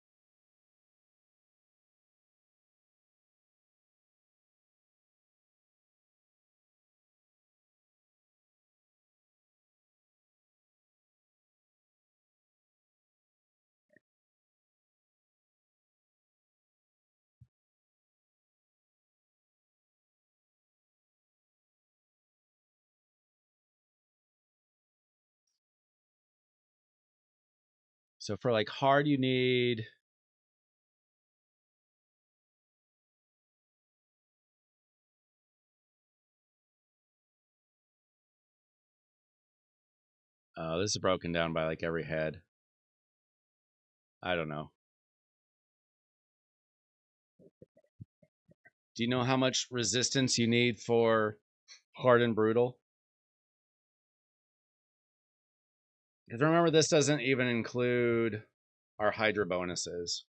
So for like hard, you need this is broken down by like every head. I don't know. Do you know how much resistance you need for hard and brutal? Because remember, this doesn't even include our Hydra bonuses,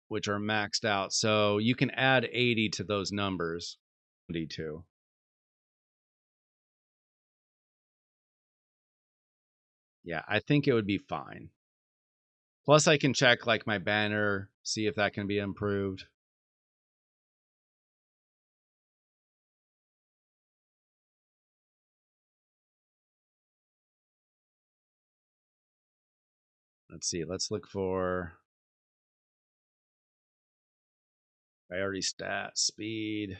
which are maxed out. So you can add 80 to those numbers. D2. Yeah, I think it would be fine. Plus, I can check like my banner, see if that can be improved. Let's see. Let's look for priority stat, speed.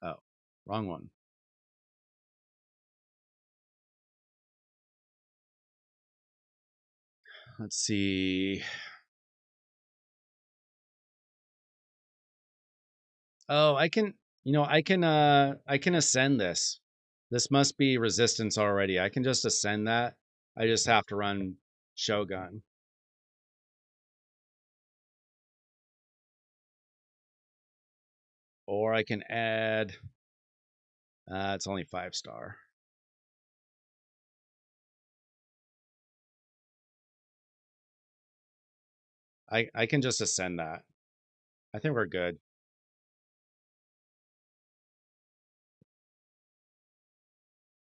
Oh, wrong one. Let's see. Oh, I can, I can ascend this. This must be resistance already. I can just ascend that. I just have to run Shogun. Or I can add, it's only 5-star. I can just ascend that. I think we're good.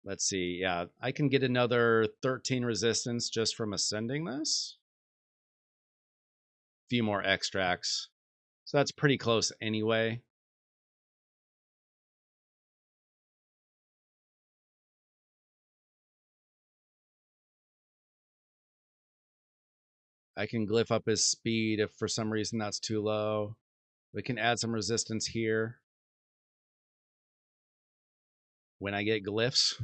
Let's see. Yeah, I can get another 13 resistance just from ascending this. A few more extracts. So that's pretty close anyway. I can glyph up his speed if for some reason that's too low. We can add some resistance here when I get glyphs.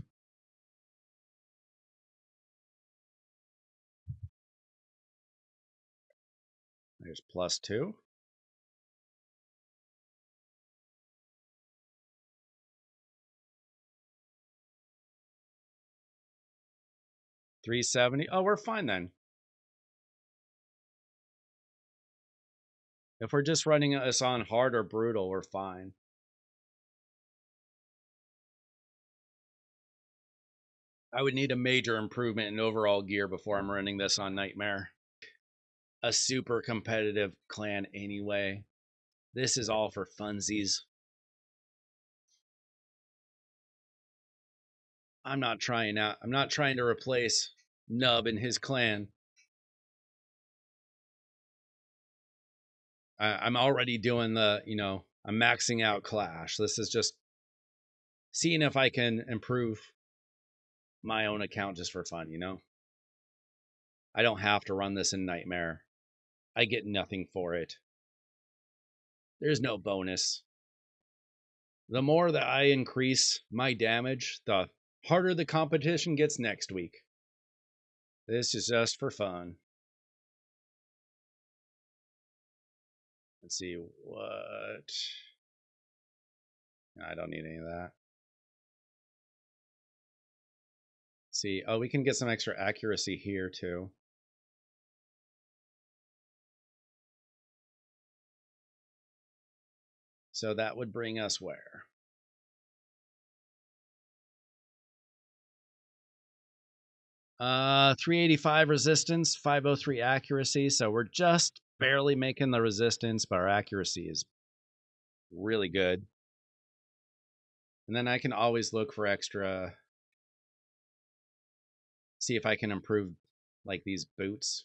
There's +2. $370. Oh, we're fine then. If we're just running us on hard or brutal, we're fine. I would need a major improvement in overall gear before I'm running this on Nightmare. A super competitive clan anyway. This is all for funsies. I'm not trying to replace Nub and his clan. I'm already doing I'm maxing out Clash. This is just seeing if I can improve my own account just for fun. I don't have to run this in Nightmare. I get nothing for it. There's no bonus. The more that I increase my damage, the harder the competition gets next week. This is just for fun. Let's see what. I don't need any of that. Let's see, oh, we can get some extra accuracy here too. So that would bring us where? 385 resistance, 503 accuracy. So we're just barely making the resistance, but our accuracy is really good. And then I can always look for extra, see if I can improve like these boots.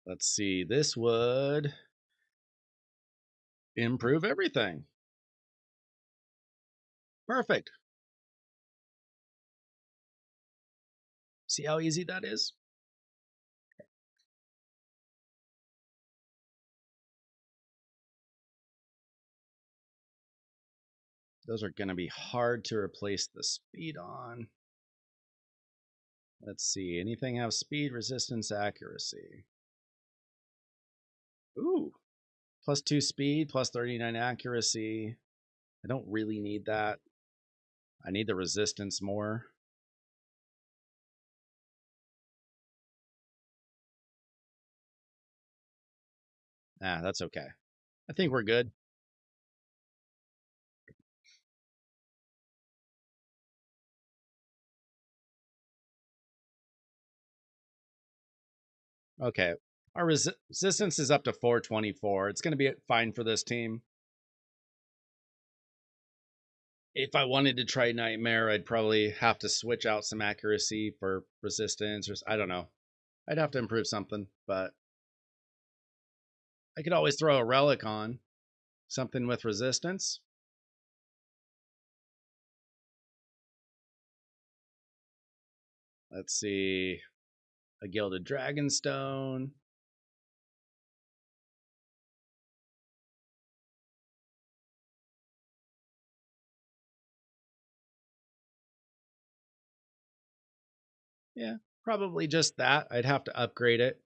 Let's see, this would improve everything. Perfect. See how easy that is? Those are going to be hard to replace the speed on. Let's see, anything have speed, resistance, accuracy? Ooh, +2 speed, +39 accuracy. I don't really need that. I need the resistance more. That's okay. I think we're good. Okay. Our resistance is up to 424. It's going to be fine for this team. If I wanted to try Nightmare, I'd probably have to switch out some accuracy for resistance, or I don't know. I'd have to improve something, but I could always throw a relic on something with resistance. Let's see, a Gilded Dragonstone. Yeah, probably just that. I'd have to upgrade it.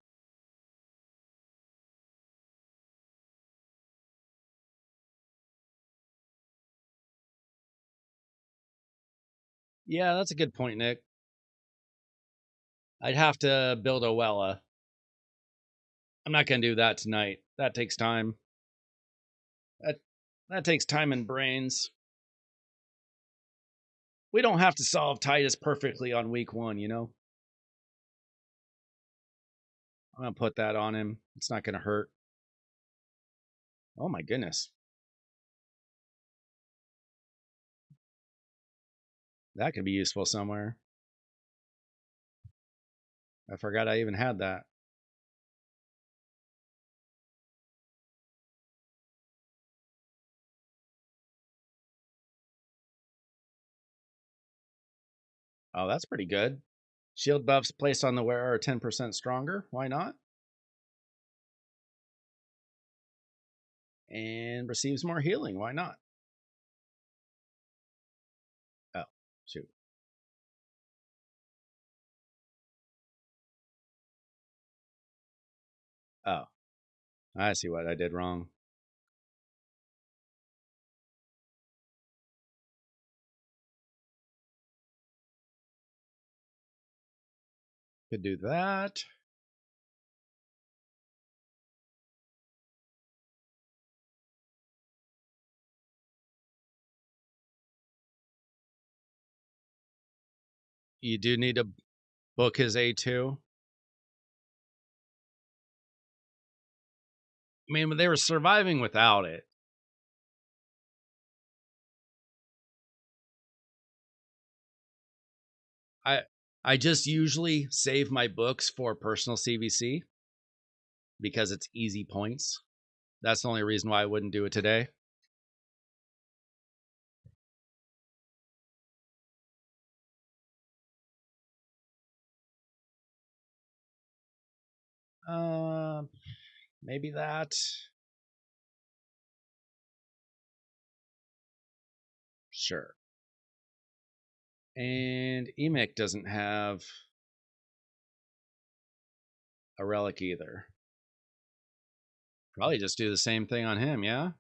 Yeah, that's a good point, Nick. I'd have to build a Wella. I'm not going to do that tonight. That takes time. That takes time and brains. We don't have to solve Titus perfectly on week 1. I'm going to put that on him. It's not going to hurt. Oh my goodness. That could be useful somewhere. I forgot I even had that. Oh, that's pretty good. Shield buffs placed on the wearer are 10% stronger. Why not? And receives more healing. Why not? Oh, shoot. Oh, I see what I did wrong. Could do that. You do need to book his A2. I mean, they were surviving without it. I I just usually save my books for personal CVC because it's easy points. That's the only reason why I wouldn't do it today. Uh, Maybe that. Sure. And Emic doesn't have a relic either. Probably just do the same thing on him, yeah?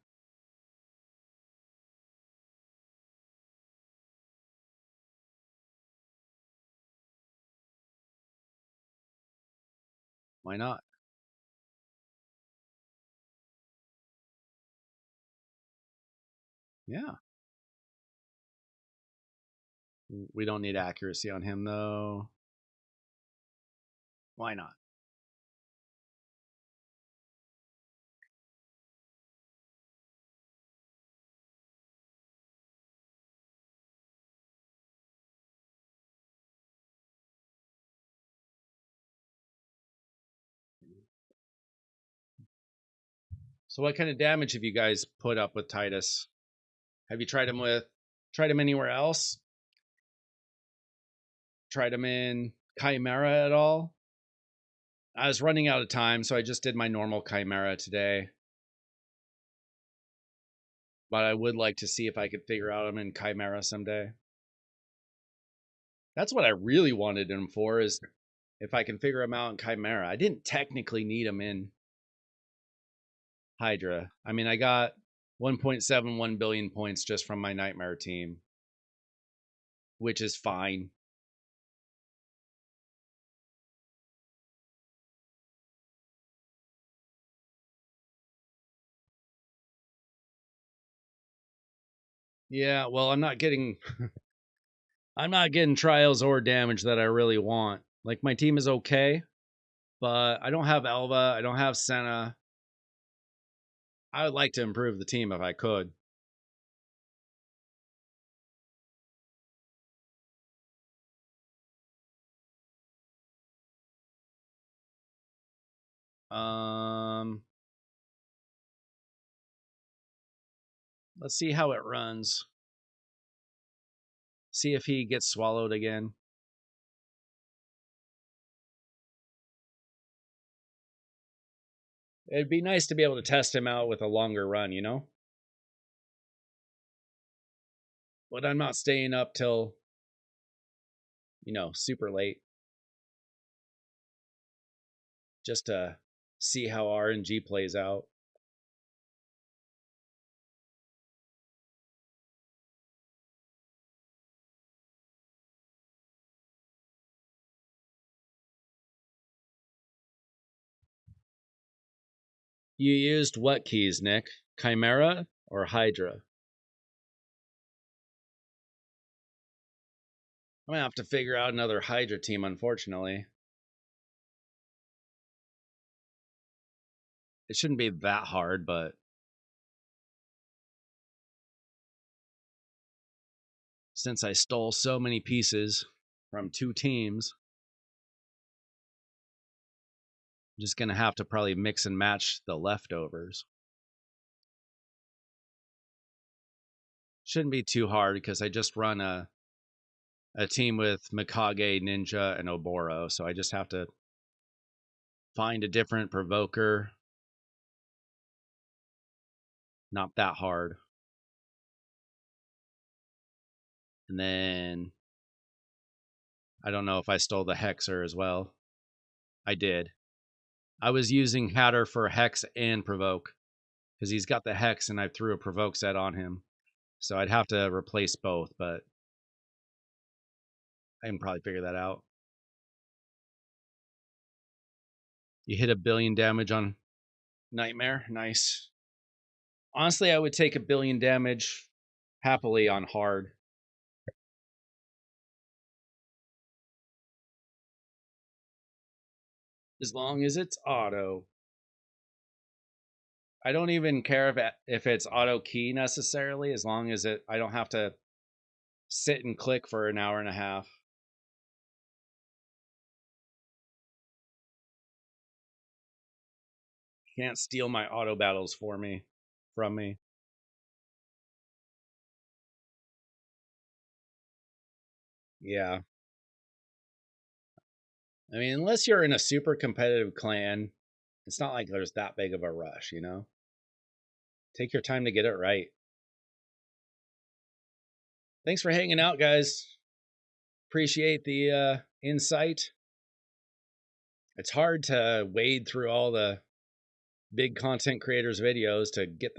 Why not? Yeah. We don't need accuracy on him, though. Why not? So, what kind of damage have you guys put up with Titus? Have you tried him anywhere else? Tried him in Chimera at all? I was running out of time, so I just did my normal Chimera today. But I would like to see if I could figure out him in Chimera someday. That's what I really wanted him for, is if I can figure him out in Chimera. I didn't technically need him in Hydra. I mean, I got 1.71 billion points just from my Nightmare team, which is fine. Yeah, well, I'm not getting trials or damage that I really want. Like, my team is okay, but I don't have Elva, I don't have Senna. I would like to improve the team if I could. Um, let's see how it runs. See if he gets swallowed again. It'd be nice to be able to test him out with a longer run, you know? But I'm not staying up till, super late just to see how RNG plays out. You used what keys, Nick? Chimera or Hydra? I'm gonna have to figure out another Hydra team, unfortunately. It shouldn't be that hard, but since I stole so many pieces from two teams, I'm just gonna have to probably mix and match the leftovers. Shouldn't be too hard because I just run a team with Mikage, Ninja, and Oboro, so I just have to find a different provoker. Not that hard. And then I don't know if I stole the Hexer as well. I did. I was using Hatter for Hex and Provoke because he's got the Hex and I threw a Provoke set on him. So I'd have to replace both, but I can probably figure that out. You hit 1 billion damage on Nightmare. Nice. Honestly, I would take 1 billion damage happily on hard. As long as it's auto. I don't even care if it's auto key necessarily, as long as I don't have to sit and click for an hour and a half. Can't steal my auto battles from me. Yeah. I mean, unless you're in a super competitive clan, it's not like there's that big of a rush, you know? Take your time to get it right. Thanks for hanging out, guys. Appreciate the insight. It's hard to wade through all the big content creators' videos to get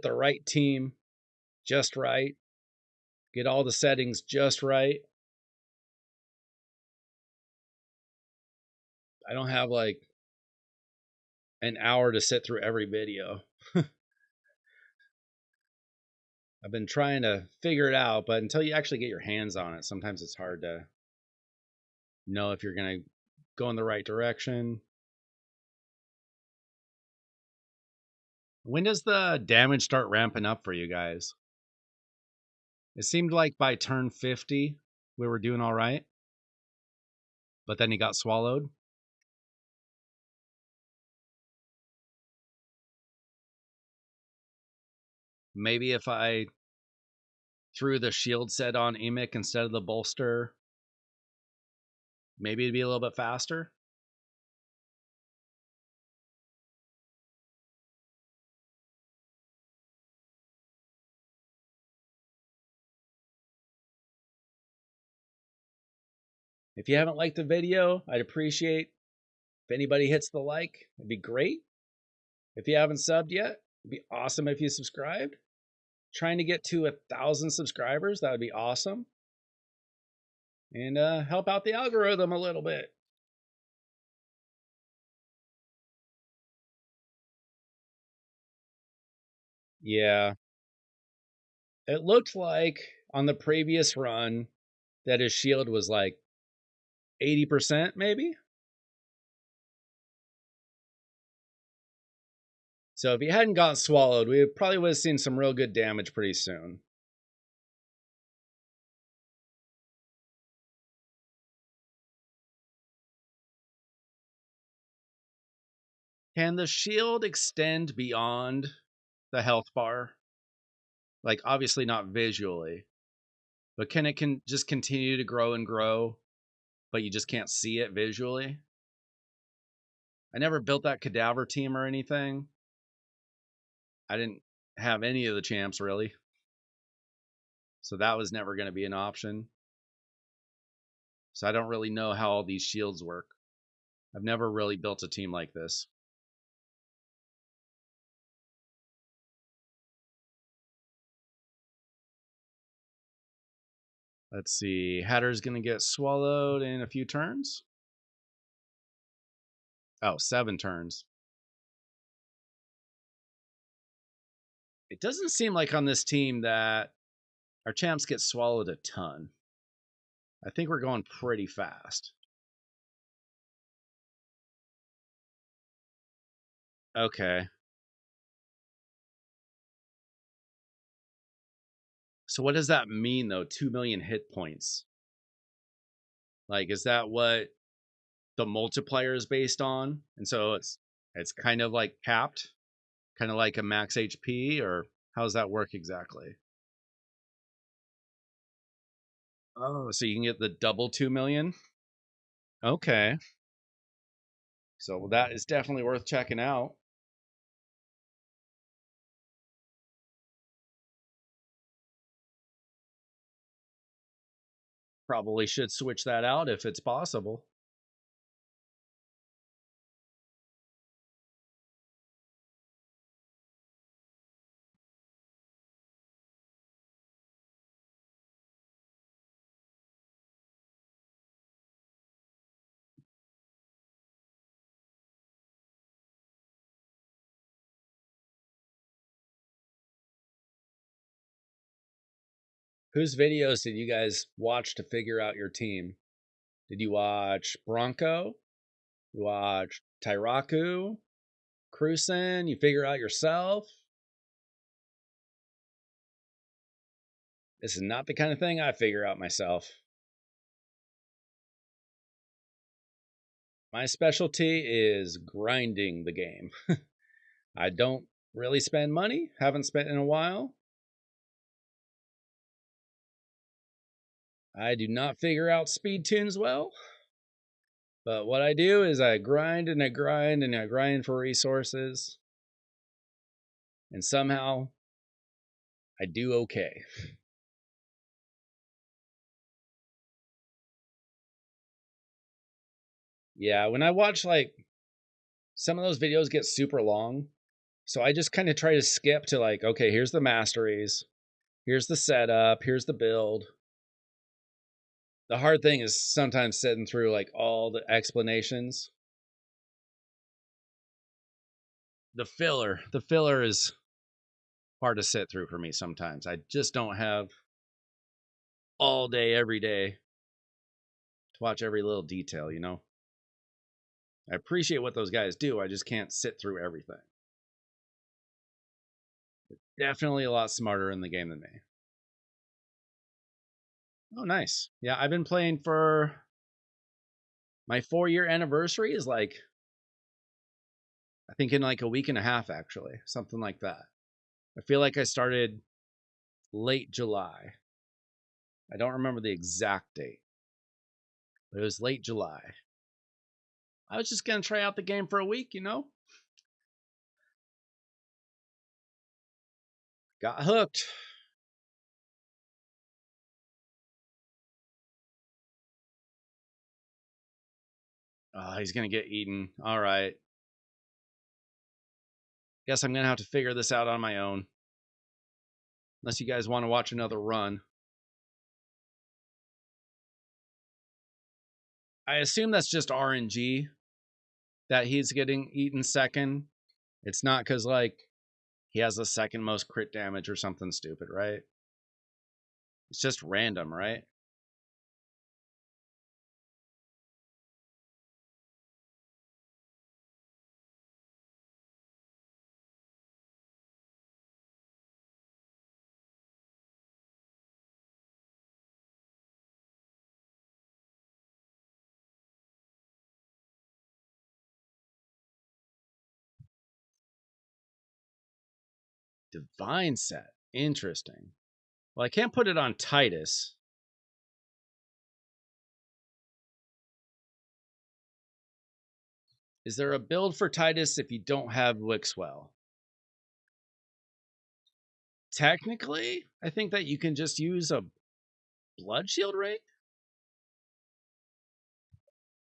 the right team just right, get all the settings just right. I don't have like an hour to sit through every video. I've been trying to figure it out, but until you actually get your hands on it, sometimes it's hard to know if you're going to go in the right direction. When does the damage start ramping up for you guys? It seemed like by turn 50, we were doing all right, but then he got swallowed. Maybe if I threw the shield set on Emic instead of the bolster, maybe it'd be a little bit faster. If you haven't liked the video, I'd appreciate if anybody hits the like. It'd be great. If you haven't subbed yet, it'd be awesome if you subscribed. Trying to get to 1,000 subscribers, that would be awesome. And help out the algorithm a little bit. Yeah. It looked like on the previous run that his shield was like 80% maybe. So if he hadn't gotten swallowed, we probably would have seen some real good damage pretty soon. Can the shield extend beyond the health bar? Like, obviously not visually, but can it just continue to grow and grow, but you just can't see it visually? I never built that cadaver team or anything. I didn't have any of the champs really. So that was never going to be an option. So I don't really know how all these shields work. I've never really built a team like this. Let's see. Hatter's going to get swallowed in a few turns. Oh, 7 turns. It doesn't seem like on this team that our champs get swallowed a ton. I think we're going pretty fast. Okay. So what does that mean though? 2 million hit points. Like, is that what the multiplier is based on? And so it's kind of like capped, kind of like a max HP, or how does that work exactly? Oh, so you can get the double 2 million? Okay. So that is definitely worth checking out. Probably should switch that out if it's possible. Whose videos did you guys watch to figure out your team? Did you watch Bronco? You watch Tairaku, Cruisin', you figure out yourself. This is not the kind of thing I figure out myself. My specialty is grinding the game. I don't really spend money, haven't spent in a while. I do not figure out speed tunes well. But what I do is I grind and I grind and I grind for resources. And somehow I do okay. Yeah, when I watch like some of those videos get super long. So I just kind of try to skip to like, okay, here's the masteries, here's the setup, here's the build. The hard thing is sometimes sitting through like all the explanations. The filler is hard to sit through for me sometimes. I just don't have all day, every day to watch every little detail, you know? I appreciate what those guys do. I just can't sit through everything. Definitely a lot smarter in the game than me. Oh, nice. Yeah, I've been playing for my 4-year anniversary is like, I think in like a week and a half, actually, something like that. I feel like I started late July. I don't remember the exact date, but it was late July. I was just going to try out the game for a week, you know? Got hooked. Oh, he's going to get eaten. All right. Guess I'm going to have to figure this out on my own. Unless you guys want to watch another run. I assume that's just RNG that he's getting eaten second. It's not because, like, he has the second most crit damage or something stupid, right? It's just random, right? Divine set. Interesting. Well, I can't put it on Titus. Is there a build for Titus if you don't have Wixwell? Technically, I think that you can just use a Blood Shield ring.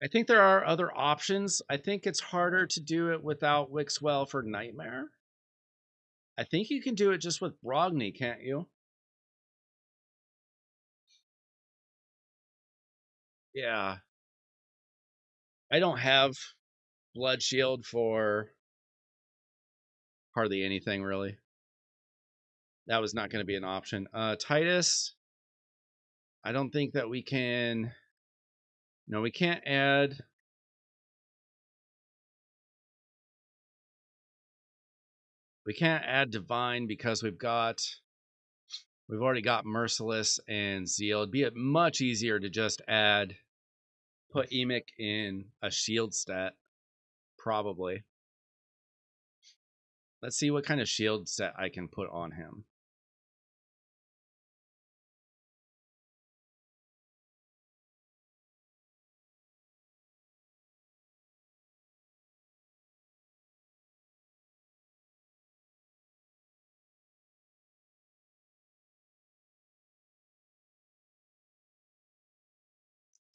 I think there are other options. I think it's harder to do it without Wixwell for Nightmare. I think you can do it just with Brogni, can't you? Yeah. I don't have Blood Shield for hardly anything, really. That was not going to be an option. Titus, I don't think that we can. No, we can't add. We can't add Divine because we've already got Merciless and Zeal. It'd be much easier to just put Emic in a shield stat, probably. Let's see what kind of shield set I can put on him.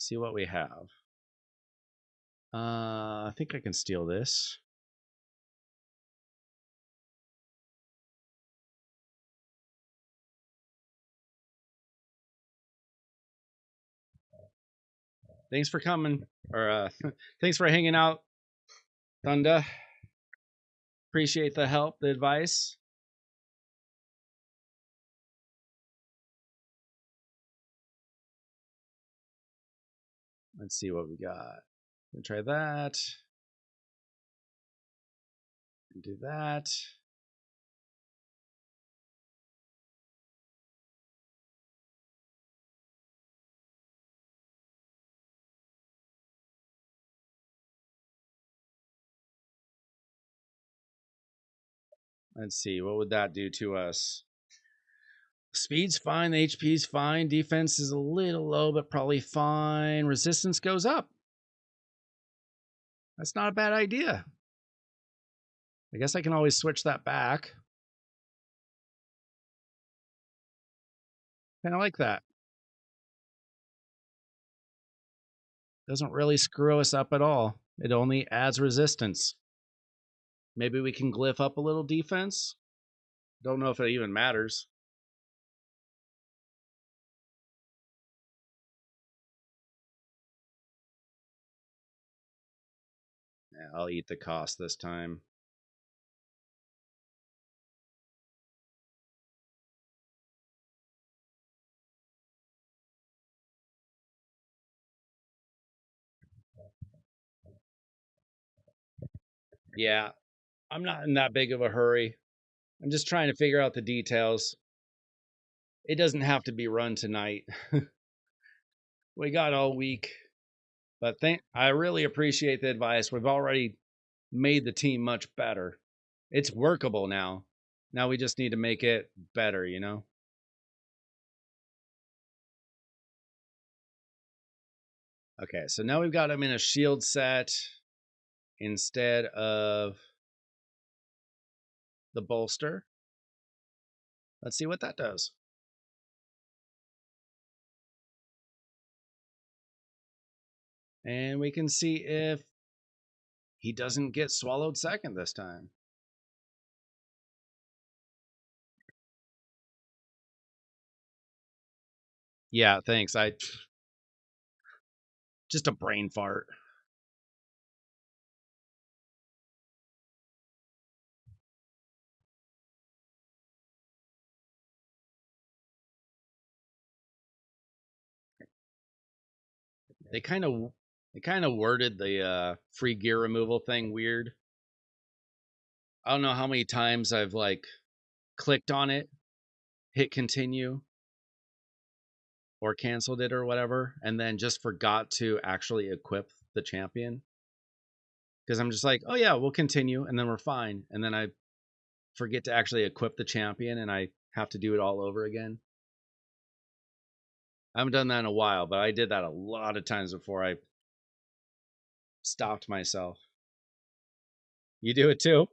See what we have. I think I can steal this. Thanks for coming, or thanks for hanging out, Thunder. Appreciate the help, the advice. Let's see what we got. Gonna try that. Do that. Let's see, what would that do to us? Speed's fine, the HP's fine, defense is a little low, but probably fine. Resistance goes up. That's not a bad idea. I guess I can always switch that back. Kind of like that. Doesn't really screw us up at all. It only adds resistance. Maybe we can glyph up a little defense. Don't know if it even matters. Yeah, I'll eat the cost this time. Yeah, I'm not in that big of a hurry. I'm just trying to figure out the details. It doesn't have to be run tonight. We got all week. But I really appreciate the advice. We've already made the team much better. It's workable now. Now we just need to make it better, you know? Okay, so now we've got him in a shield set instead of the bolster. Let's see what that does. And we can see if he doesn't get swallowed second this time. Yeah, thanks. I just a brain fart. They kind of worded the free gear removal thing weird. I don't know how many times I've like clicked on it, hit continue, or canceled it or whatever, and then just forgot to actually equip the champion. Because I'm just like, oh yeah, we'll continue, and then we're fine. And then I forget to actually equip the champion, and I have to do it all over again. I haven't done that in a while, but I did that a lot of times before I stopped myself. You do it too?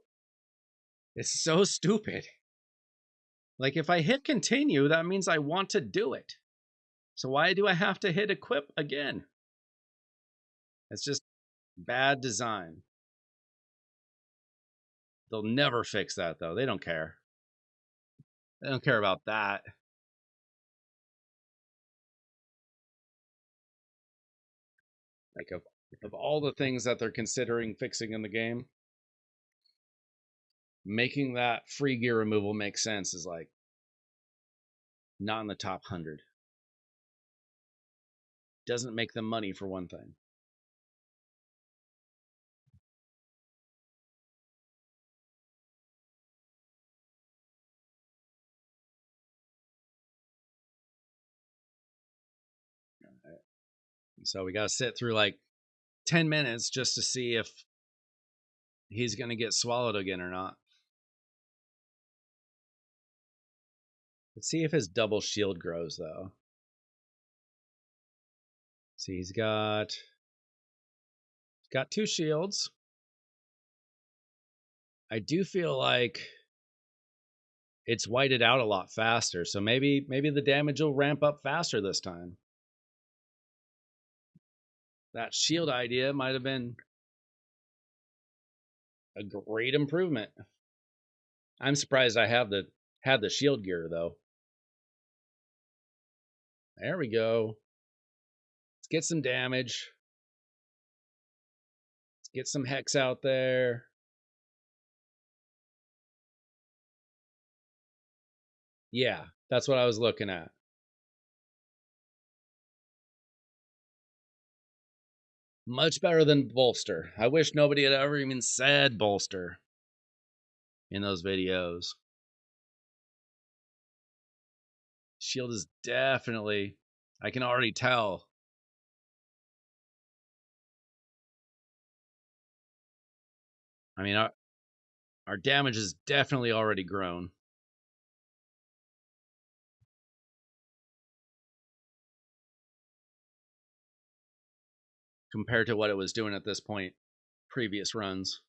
It's so stupid. Like if I hit continue, that means I want to do it. So why do I have to hit equip again? It's just bad design. They'll never fix that though. They don't care. They don't care about that. Like of all the things that they're considering fixing in the game, making that free gear removal make sense is like not in the top 100. Doesn't make them money for one thing. So we got to sit through like 10 minutes just to see if he's going to get swallowed again or not. Let's see if his double shield grows though. See, he's got 2 shields. I do feel like it's whited out a lot faster, so maybe the damage will ramp up faster this time. That shield idea might have been a great improvement. I'm surprised I had the shield gear though. There we go. Let's get some damage. Let's get some hex out there. Yeah, that's what I was looking at. Much better than bolster. I wish nobody had ever even said bolster in those videos. Shield is definitely, I can already tell. I mean, our damage is definitely already grown compared to what it was doing at this point previous runs.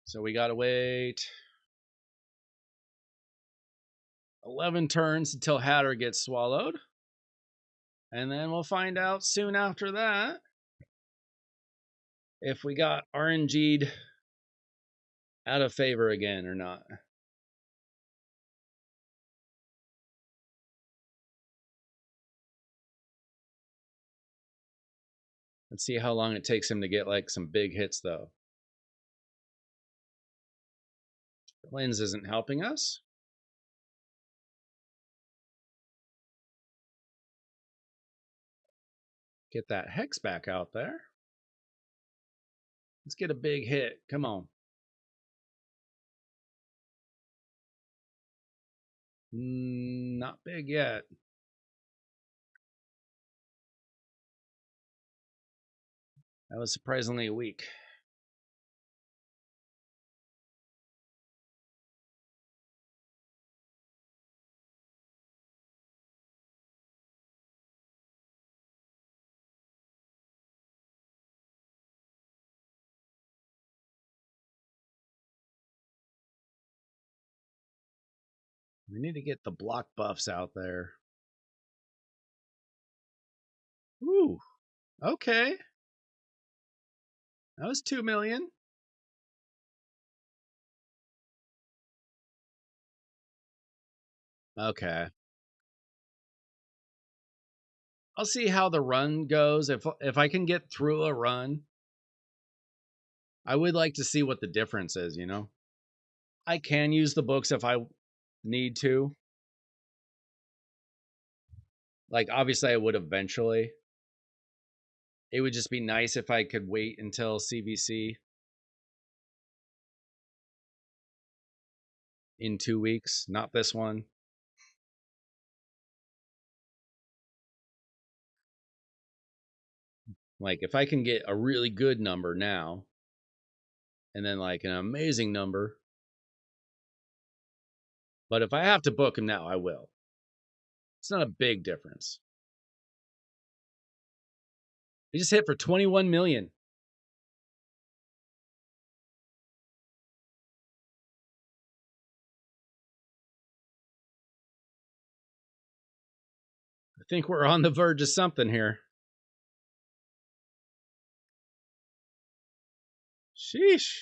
So we gotta wait 11 turns until Hatter gets swallowed. And then we'll find out soon after that if we got RNG'd out of favor again or not. Let's see how long it takes him to get like some big hits though. Lens isn't helping us. Get that hex back out there. Let's get a big hit. Come on. Not big yet. That was surprisingly weak. We need to get the block buffs out there. Ooh, okay. That was 2 million. Okay. I'll see how the run goes. If I can get through a run, I would like to see what the difference is, you know? I can use the books if I need to. Like, obviously, I would eventually. It would just be nice if I could wait until CVC in 2 weeks, not this one. Like, if I can get a really good number now, and then like an amazing number, but if I have to book him now, I will. It's not a big difference. He just hit for 21 million. I think we're on the verge of something here. Sheesh.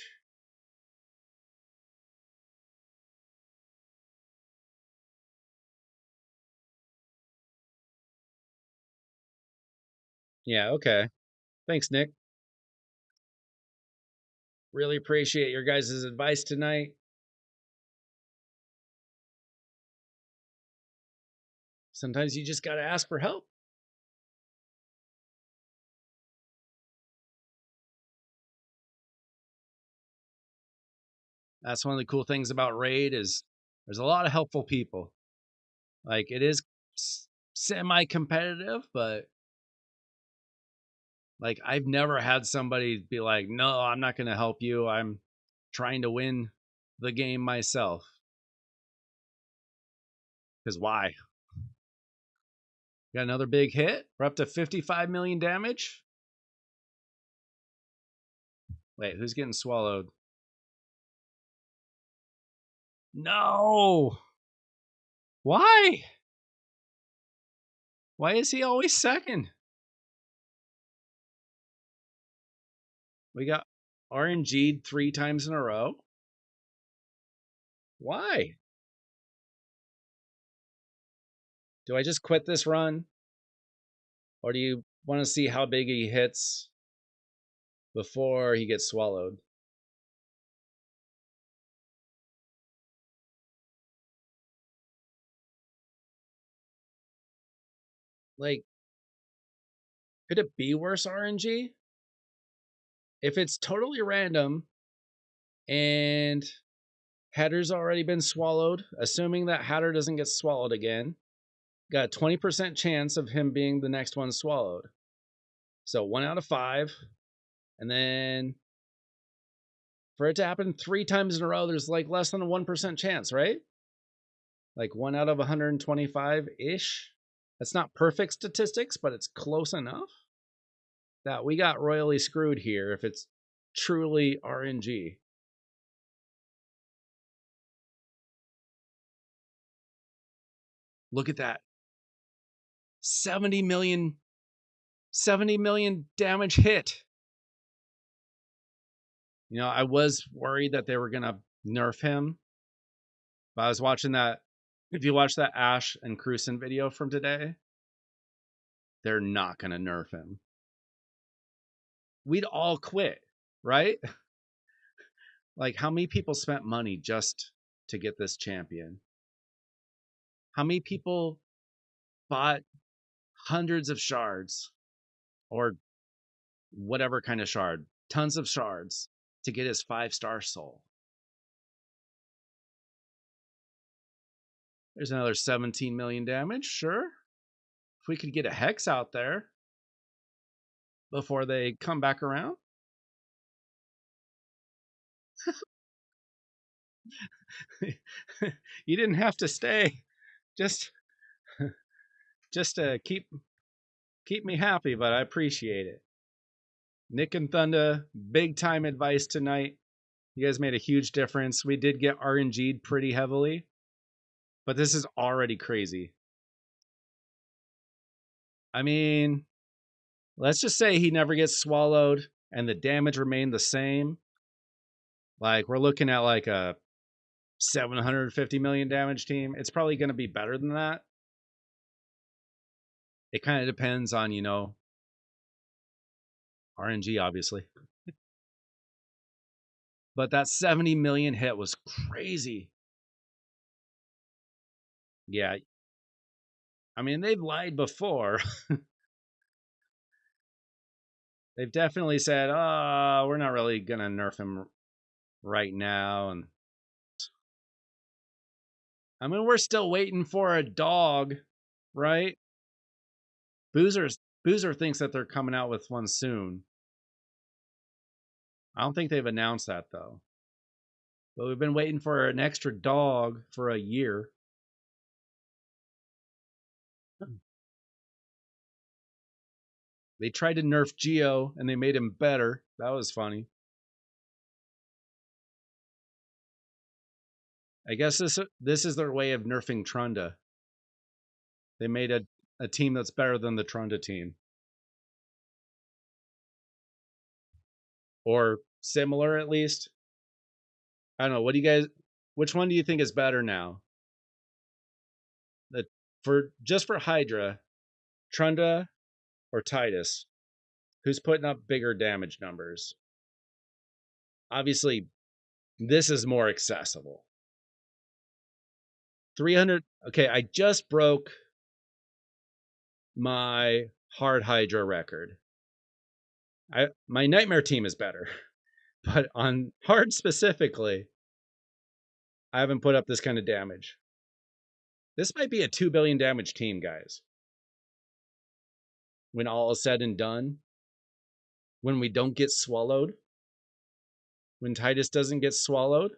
Yeah, okay. Thanks, Nick. Really appreciate your guys' advice tonight. Sometimes you just got to ask for help. That's one of the cool things about Raid is there's a lot of helpful people. Like, it is semi-competitive, but like, I've never had somebody be like, no, I'm not going to help you. I'm trying to win the game myself. Because why? Got another big hit. We're up to 55 million damage. Wait, who's getting swallowed? No. Why? Why is he always second? We got RNG'd 3 times in a row. Why? Do I just quit this run? Or do you want to see how big he hits before he gets swallowed? Like, could it be worse RNG? If it's totally random and Hatter's already been swallowed, assuming that Hatter doesn't get swallowed again, got a 20% chance of him being the next one swallowed. So 1 out of 5. And then for it to happen 3 times in a row, there's like less than a 1% chance, right? Like 1 out of 125-ish. That's not perfect statistics, but it's close enough that we got royally screwed here if it's truly RNG. Look at that. 70 million damage hit. You know, I was worried that they were going to nerf him. But I was watching that. If you watch that Ash and Cruisen video from today, they're not going to nerf him. We'd all quit, right? Like, how many people spent money just to get this champion? How many people bought hundreds of shards or whatever kind of shard, tons of shards to get his 5-star soul? There's another 17 million damage, sure. If we could get a hex out there before they come back around. You didn't have to stay. Just to keep me happy, but I appreciate it. Nick and Thunda, big time advice tonight. You guys made a huge difference. We did get RNG'd pretty heavily, but this is already crazy. I mean, let's just say he never gets swallowed and the damage remained the same. Like, we're looking at like a 750 million damage team. It's probably going to be better than that. It kind of depends on, you know, RNG, obviously. But that 70 million hit was crazy. Yeah. I mean, they've lied before. They've definitely said, oh, we're not really going to nerf him right now. And I mean, we're still waiting for a dog, right? Boozer thinks that they're coming out with one soon. I don't think they've announced that, though. But we've been waiting for an extra dog for a year. They tried to nerf Geo, and they made him better. That was funny. I guess this is their way of nerfing Trunda. They made a team that's better than the Trunda team. Or similar, at least. I don't know. What do you guys... Which one do you think is better now? Just for Hydra, Trunda or Titus? Who's putting up bigger damage numbers? Obviously, this is more accessible. 300. Okay, I just broke my hard Hydra record. My Nightmare team is better. But on hard specifically, I haven't put up this kind of damage. This might be a 2 billion damage team, guys. When all is said and done. When we don't get swallowed. When Titus doesn't get swallowed.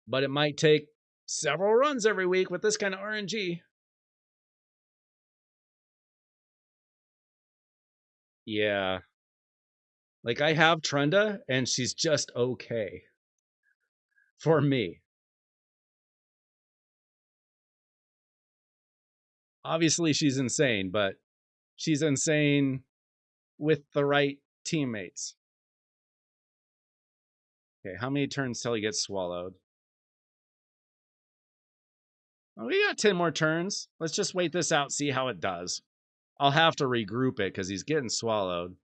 But it might take several runs every week with this kind of RNG. Yeah. Like, I have Trunda, and she's just okay. For me. Obviously, she's insane, but she's insane with the right teammates. Okay, how many turns till he gets swallowed? Well, we got 10 more turns. Let's just wait this out, see how it does. I'll have to regroup it because he's getting swallowed.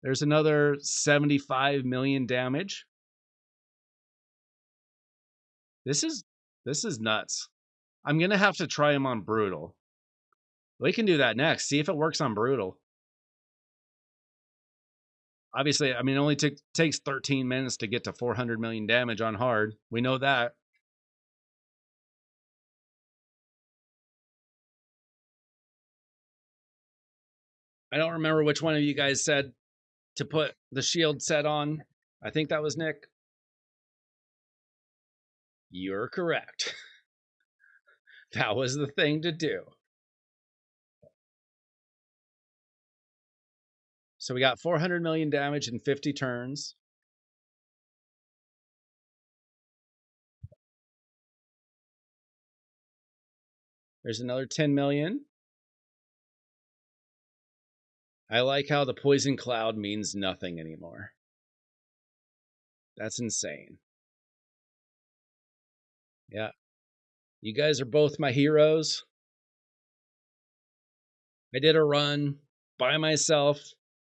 There's another 75 million damage. This is nuts. I'm going to have to try him on Brutal. We can do that next. See if it works on Brutal. Obviously, I mean, it only takes 13 minutes to get to 400 million damage on hard. We know that. I don't remember which one of you guys said to put the shield set on. I think that was Nick. You're correct. That was the thing to do. So we got 400 million damage in 50 turns. There's another 10 million. I like how the poison cloud means nothing anymore. That's insane. Yeah. You guys are both my heroes. I did a run by myself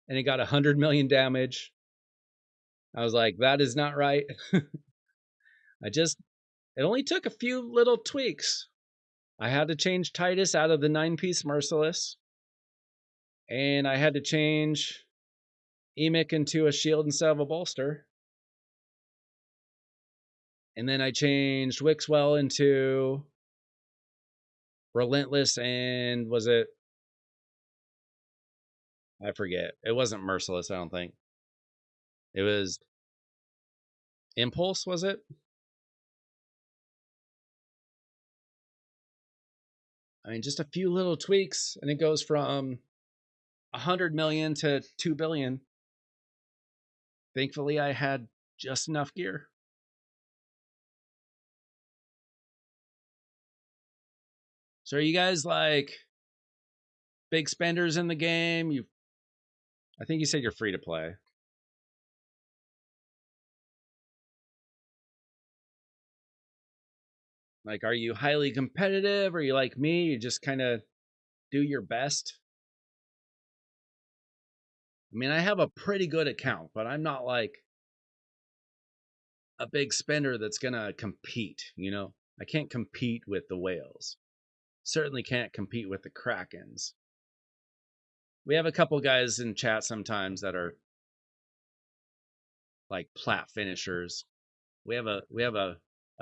and it got 100 million damage. I was like, that is not right. It only took a few little tweaks. I had to change Titus out of the 9-piece Merciless. And I had to change Emic into a shield instead of a bolster. And then I changed Wixwell into Relentless and was it? I forget. It wasn't Merciless, I don't think. It was Impulse, was it? I mean, just a few little tweaks, and it goes from 100 million to 2 billion. Thankfully, I had just enough gear. So are you guys like big spenders in the game? I think you said you're free to play. Like, are you highly competitive? Or are you like me? You just kind of do your best? I mean, I have a pretty good account, but I'm not like a big spender that's going to compete, you know? I can't compete with the whales. Certainly can't compete with the Krakens. We have a couple guys in chat sometimes that are like plat finishers. We have a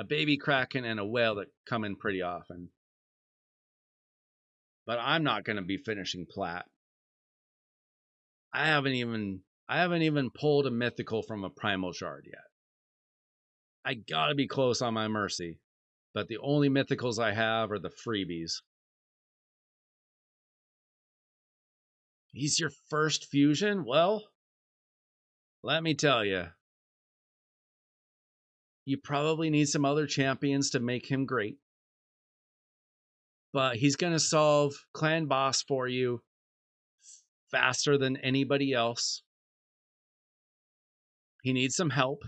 baby Kraken and a whale that come in pretty often. But I'm not going to be finishing plat. I haven't even pulled a mythical from a primal shard yet. I got to be close on my mercy. But the only mythicals I have are the freebies. He's your first fusion? Well, let me tell you. You probably need some other champions to make him great. But he's going to solve clan boss for you faster than anybody else. He needs some help.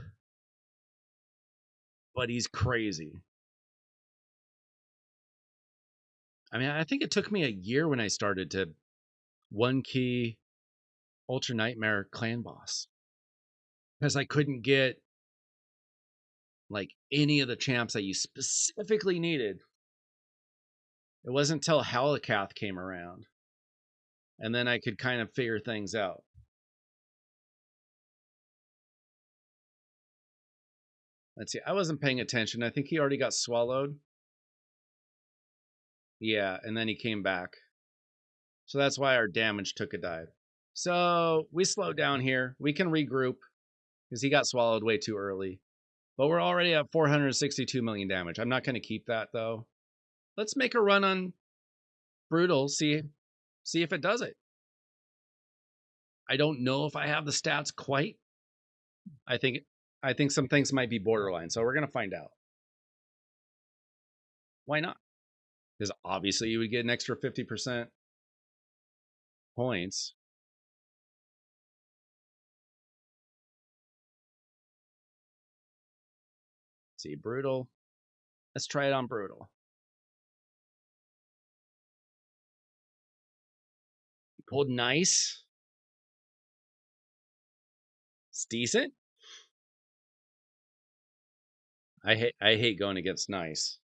But he's crazy. I mean, I think it took me a year when I started to 1-key Ultra Nightmare clan boss. Because I couldn't get like any of the champs that you specifically needed. It wasn't until Halakath came around. And then I could kind of figure things out. Let's see. I wasn't paying attention. I think he already got swallowed. Yeah, and then he came back. So that's why our damage took a dive. So we slowed down here. We can regroup because he got swallowed way too early. But we're already at 462 million damage. I'm not going to keep that, though. Let's make a run on Brutal, see if it does it. I don't know if I have the stats quite. I think some things might be borderline, so we're going to find out. Why not? Because obviously you would get an extra 50% points. See, Brutal. Let's try it on Brutal. Pulled nice. It's decent. I hate going against nice.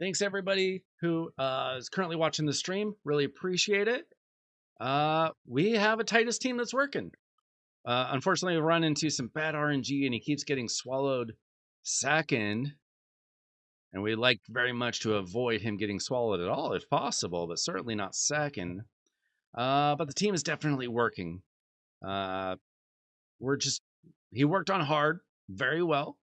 Thanks everybody who is currently watching the stream. Really appreciate it. We have a Titus team that's working. Unfortunately, we run into some bad RNG and he keeps getting swallowed second. And we'd like very much to avoid him getting swallowed at all if possible, but certainly not second. But the team is definitely working. He worked on hard very well.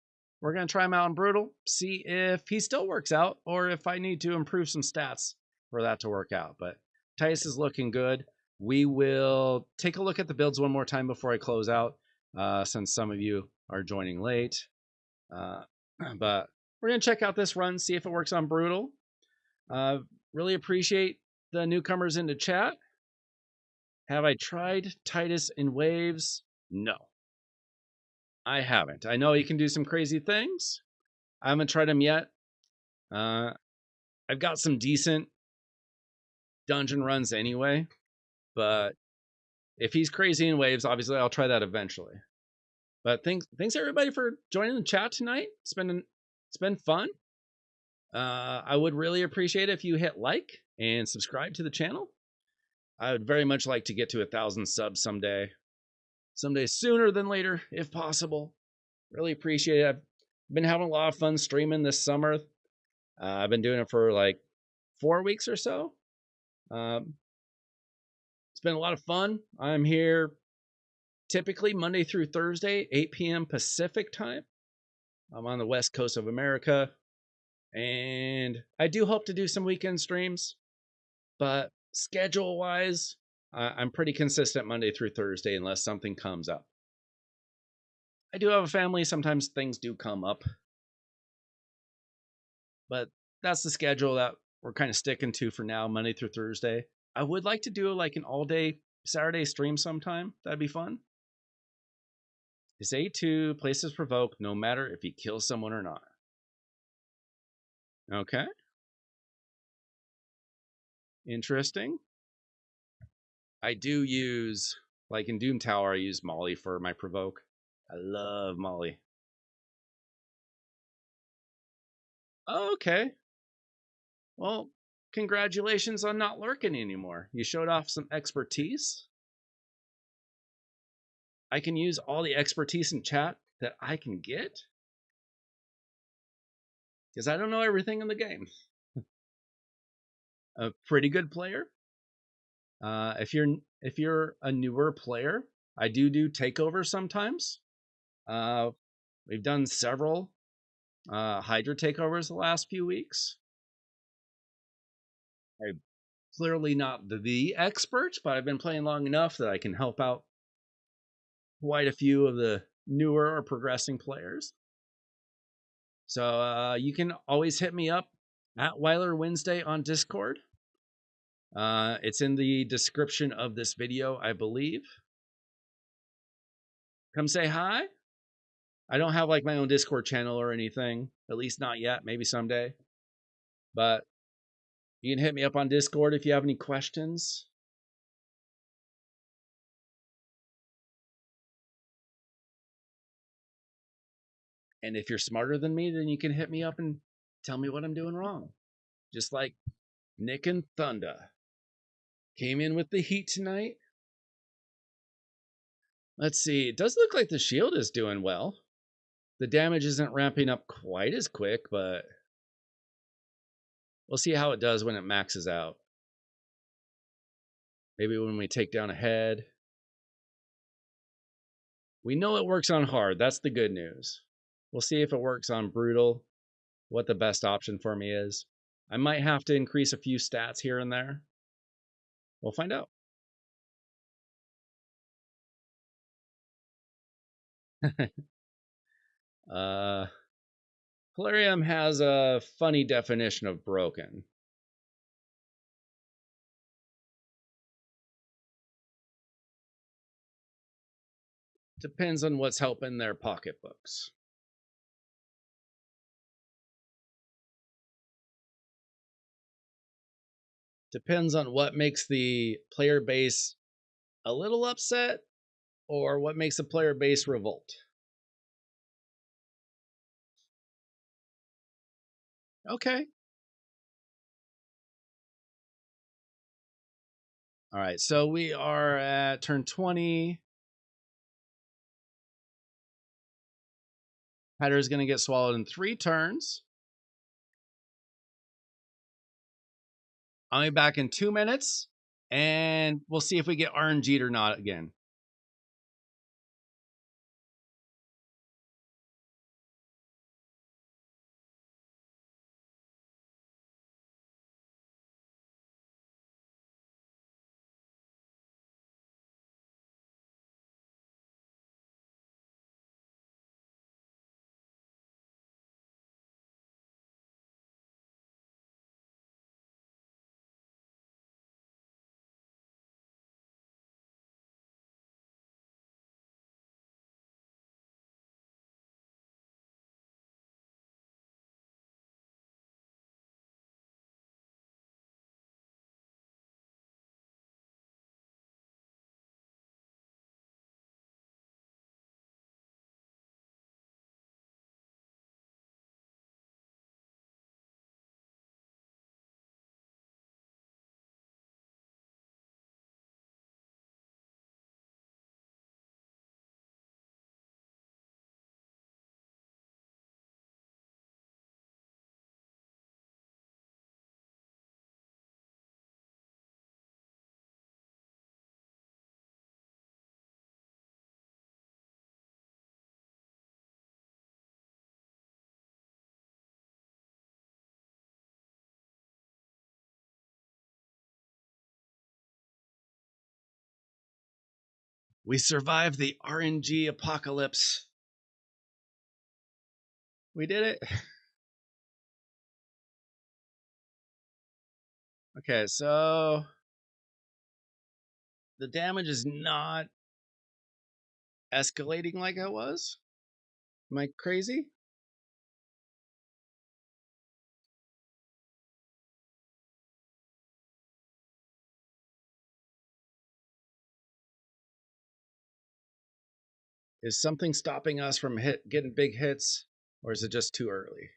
We're going to try him out on brutal, see if he still works out or if I need to improve some stats for that to work out. But Titus is looking good. We will take a look at the builds one more time before I close out, since some of you are joining late. But we're going to check out this run, see if it works on brutal. Really appreciate the newcomers into chat. Have I tried Titus in waves? No. I haven't. I know he can do some crazy things. I haven't tried him yet. I've got some decent dungeon runs anyway, but if he's crazy in waves, obviously I'll try that eventually. But thanks everybody for joining the chat tonight. It's been fun. I would really appreciate it if you hit like and subscribe to the channel. I would very much like to get to 1,000 subs someday sooner than later, if possible. Really appreciate it. I've been having a lot of fun streaming this summer. I've been doing it for like 4 weeks or so. It's been a lot of fun. I'm here typically Monday through Thursday, 8 p.m. Pacific time. I'm on the West Coast of America. And I do hope to do some weekend streams. But schedule-wise, I'm pretty consistent Monday through Thursday unless something comes up. I do have a family. Sometimes things do come up. But that's the schedule that we're kind of sticking to for now, Monday through Thursday. I would like to do like an all-day Saturday stream sometime. That'd be fun. His A2 places provoke no matter if he kills someone or not. Okay. Interesting. I do use, like in Doom Tower, I use Molly for my provoke. I love Molly. Okay. Well, congratulations on not lurking anymore. You showed off some expertise. I can use all the expertise in chat that I can get. Because I don't know everything in the game. A pretty good player. If you're a newer player, I do takeovers sometimes. We've done several Hydra takeovers the last few weeks. I'm clearly not the expert, but I've been playing long enough that I can help out quite a few of the newer or progressing players. So you can always hit me up at Weiler Wednesday on Discord. It's in the description of this video, I believe. Come say hi. I don't have like my own Discord channel or anything, at least not yet, maybe someday. But you can hit me up on Discord if you have any questions. And if you're smarter than me, then you can hit me up and tell me what I'm doing wrong. Just like Nick and Thunder came in with the heat tonight. Let's see. It does look like the shield is doing well. The damage isn't ramping up quite as quick, but we'll see how it does when it maxes out. Maybe when we take down a head. We know it works on hard. That's the good news. We'll see if it works on brutal, what the best option for me is. I might have to increase a few stats here and there. We'll find out. Polarium has a funny definition of broken. Depends on what's helping their pocketbooks. Depends on what makes the player base a little upset or what makes the player base revolt. Okay. All right, so we are at turn 20. Hatter is going to get swallowed in 3 turns. I'll be back in 2 minutes, and we'll see if we get RNG'd or not again. We survived the RNG apocalypse. We did it. Okay, so the damage is not escalating like it was. Am I crazy? Is something stopping us from getting big hits, or is it just too early?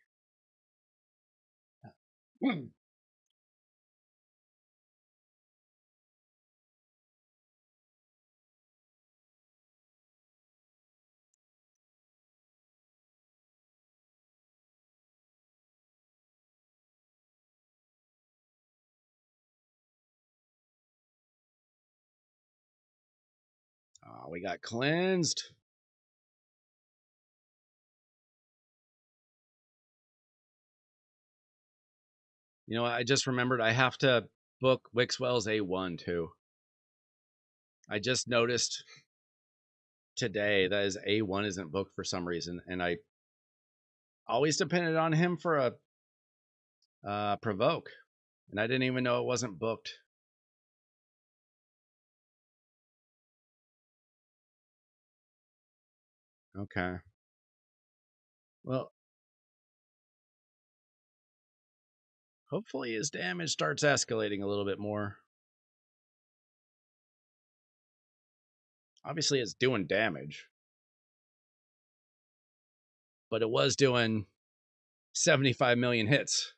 Oh, we got cleansed. You know, I just remembered I have to book Wixwell's A1 too. I just noticed today that his A1 isn't booked for some reason, and I always depended on him for a provoke, and I didn't even know it wasn't booked. Okay. Well, hopefully his damage starts escalating a little bit more. Obviously, it's doing damage, but it was doing 75 million hits.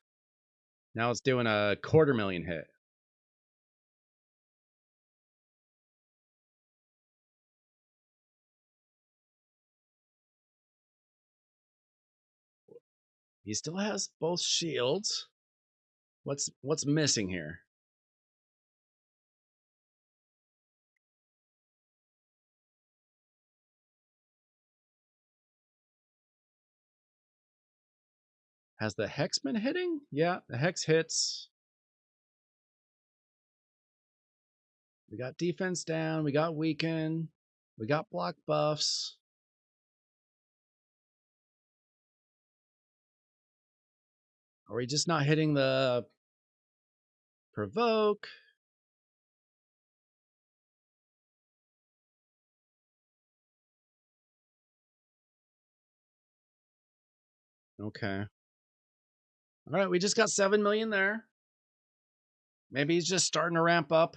Now it's doing a 250,000 hit. He still has both shields. What's missing here? Has the hex been hitting? Yeah, the hex hits. We got defense down. We got weaken. We got block buffs. Are we just not hitting the provoke? Okay. All right, we just got 7 million there. Maybe he's just starting to ramp up.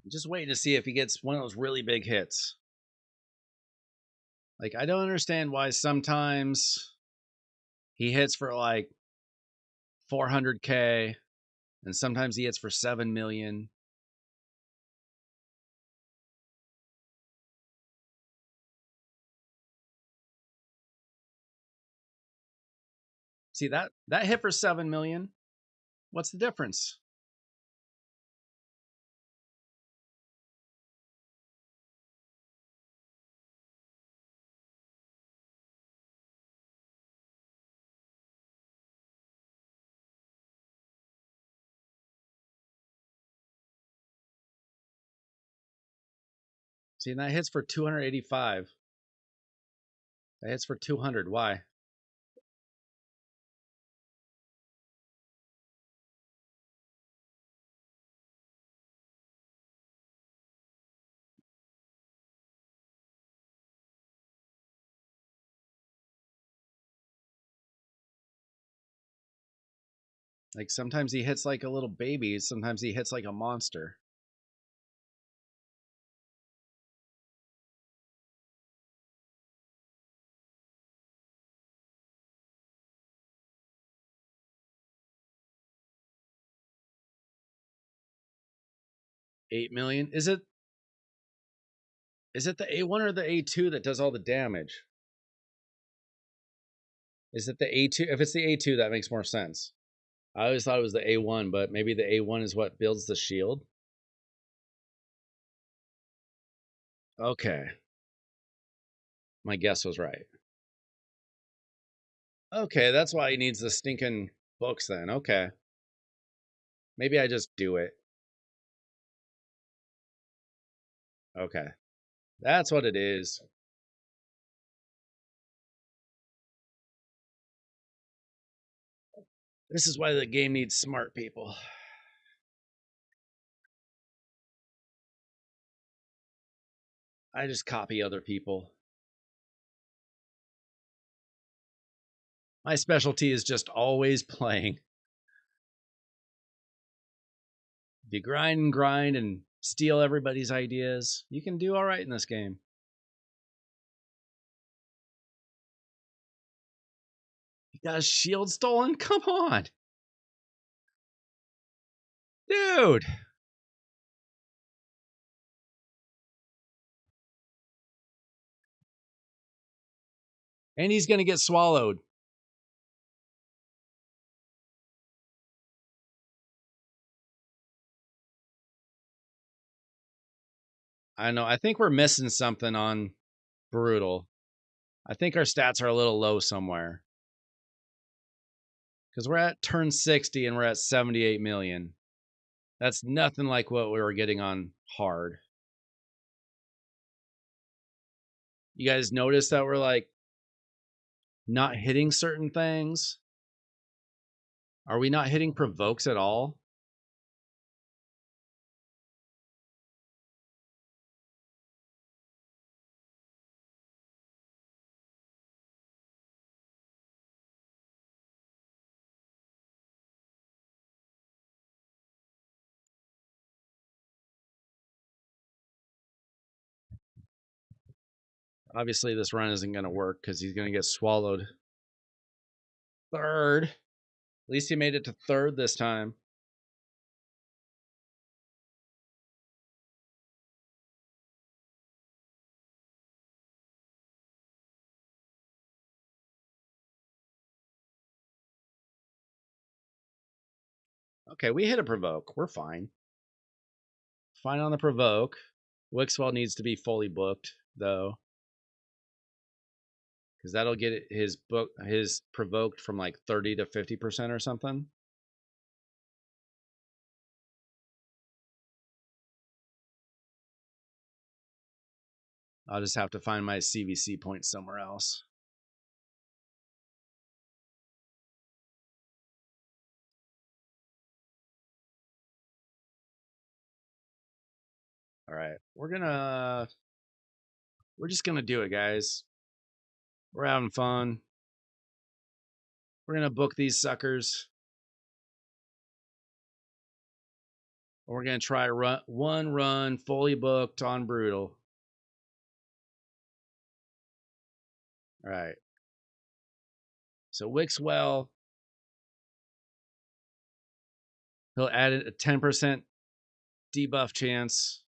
I'm just waiting to see if he gets one of those really big hits. Like, I don't understand why sometimes he hits for like 400K and sometimes he hits for 7 million. See that hit for 7 million? What's the difference? See, and that hits for 285. That hits for 200. Why? Like sometimes he hits like a little baby, sometimes he hits like a monster. $8 million. Is it the A1 or the A2 that does all the damage? Is it the A2? If it's the A2, that makes more sense. I always thought it was the A1, but maybe the A1 is what builds the shield. Okay. My guess was right. Okay, that's why he needs the stinking books then. Okay. Maybe I just do it. Okay. That's what it is. This is why the game needs smart people. I just copy other people. My specialty is just always playing. If you grind and steal everybody's ideas, you can do all right in this game. You got a shield stolen? Come on. Dude. And he's going to get swallowed. I know. I think we're missing something on Brutal. I think our stats are a little low somewhere. Because we're at turn 60 and we're at 78 million. That's nothing like what we were getting on hard. You guys notice that we're like not hitting certain things? Are we not hitting provokes at all? Obviously, this run isn't going to work because he's going to get swallowed. Third. At least he made it to third this time. Okay, we hit a provoke. We're fine. Fine on the provoke. Wixwell needs to be fully booked, though. Because that'll get his provoked from like 30 to 50% or something. I'll just have to find my CVC points somewhere else. All right, we're just gonna do it, guys. We're having fun. We're gonna book these suckers. We're going to try one run fully booked on Brutal. All right. So Wixwell, he'll add a 10% debuff chance.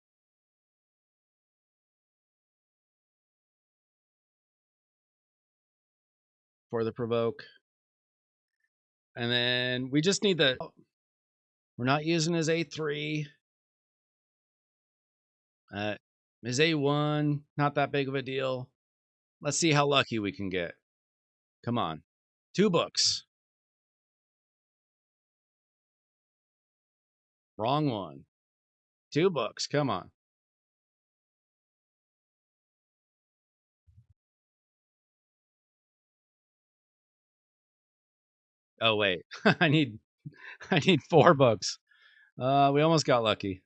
For the provoke. And then we just need the... We're not using his A3. His A1, not that big of a deal. Let's see how lucky we can get. Come on. 2 books. Wrong one. 2 books. Come on. Oh, wait. I need 4 books. We almost got lucky.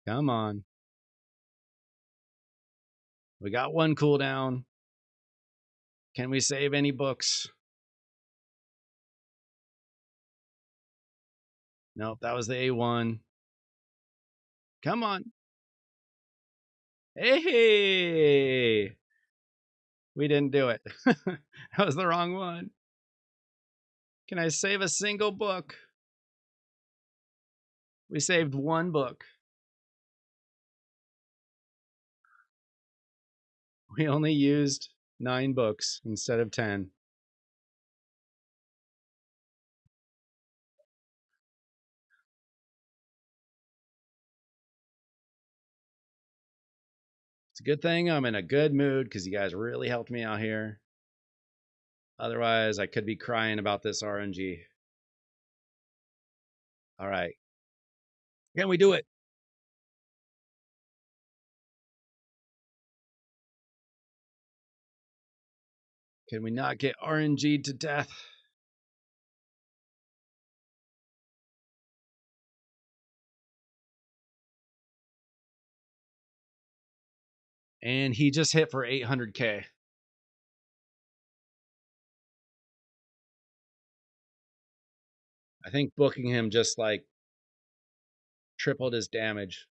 Come on. We got 1 cooldown. Can we save any books? Nope, that was the A1. Come on. Hey! We didn't do it. That was the wrong one. Can I save a single book? We saved 1 book. We only used 9 books instead of 10. It's a good thing I'm in a good mood because you guys really helped me out here. Otherwise, I could be crying about this RNG. All right. Can we do it? Can we not get RNG'd to death? And he just hit for 800K. I think booking him just like tripled his damage.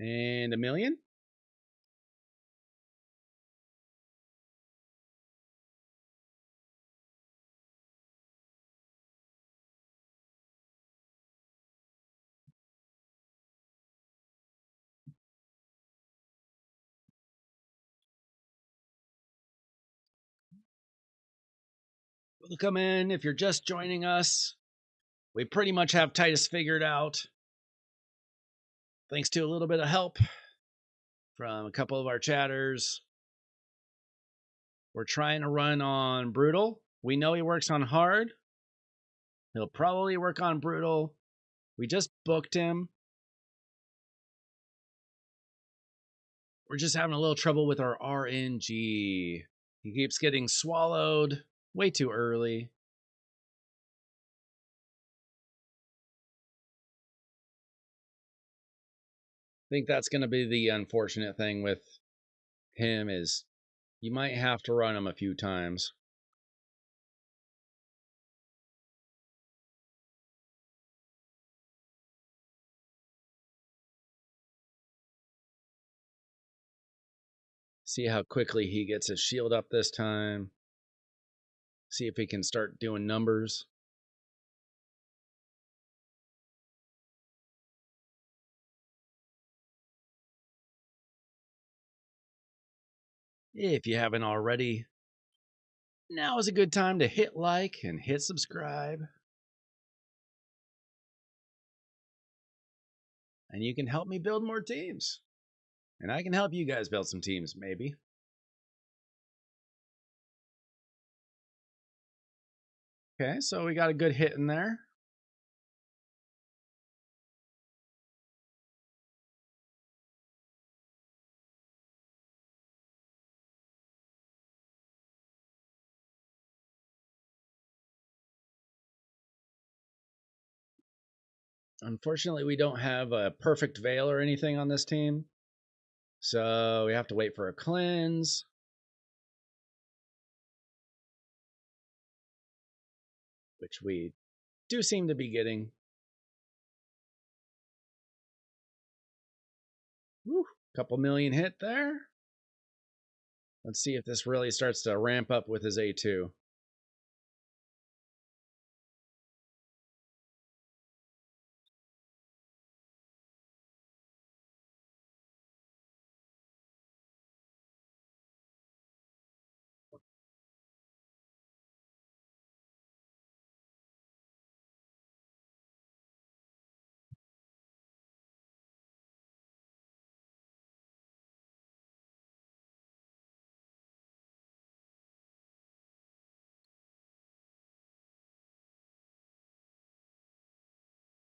And 1 million? Welcome in. If you're just joining us, we pretty much have Titus figured out. Thanks to a little bit of help from a couple of our chatters. We're trying to run on Brutal. We know he works on hard. He'll probably work on Brutal. We just booked him. We're just having a little trouble with our RNG. He keeps getting swallowed way too early. I think that's going to be the unfortunate thing with him is you might have to run him a few times. See how quickly he gets his shield up this time. See if he can start doing numbers. If you haven't already, now is a good time to hit like and hit subscribe. And you can help me build more teams. And I can help you guys build some teams, maybe. Okay, so we got a good hit in there. Unfortunately, we don't have a perfect veil or anything on this team. So we have to wait for a cleanse. Which we do seem to be getting. Woo, couple million hit there. Let's see if this really starts to ramp up with his A2.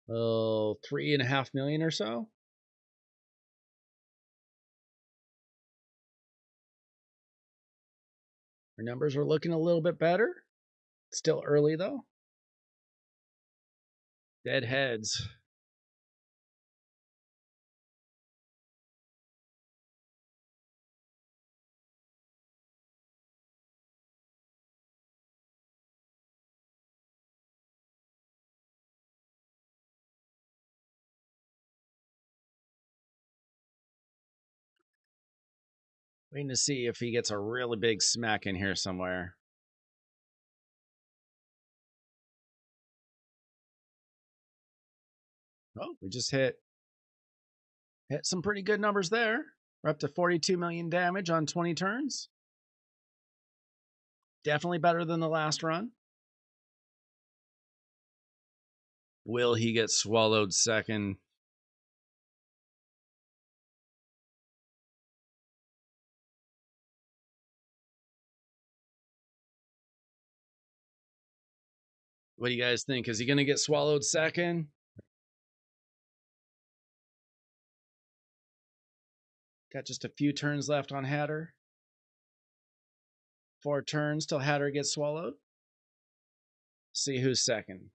Oh, 3.5 million or so. Our numbers are looking a little bit better. Still early though. Dead heads. Waiting to see if he gets a really big smack in here somewhere. Oh, we just hit some pretty good numbers there. We're up to 42 million damage on 20 turns. Definitely better than the last run. Will he get swallowed second? What do you guys think? Is he going to get swallowed second? Got just a few turns left on Hatter. 4 turns till Hatter gets swallowed. See who's second.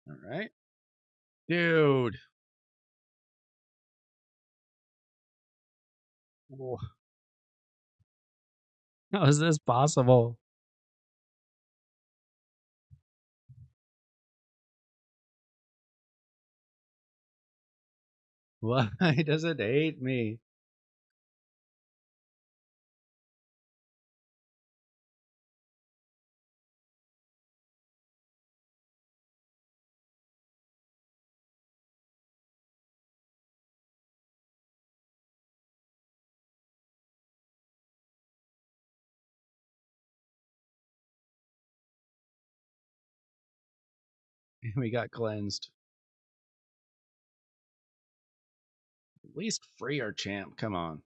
All right. Dude. How is this possible? Why does it hate me? We got cleansed. At least free our champ. Come on.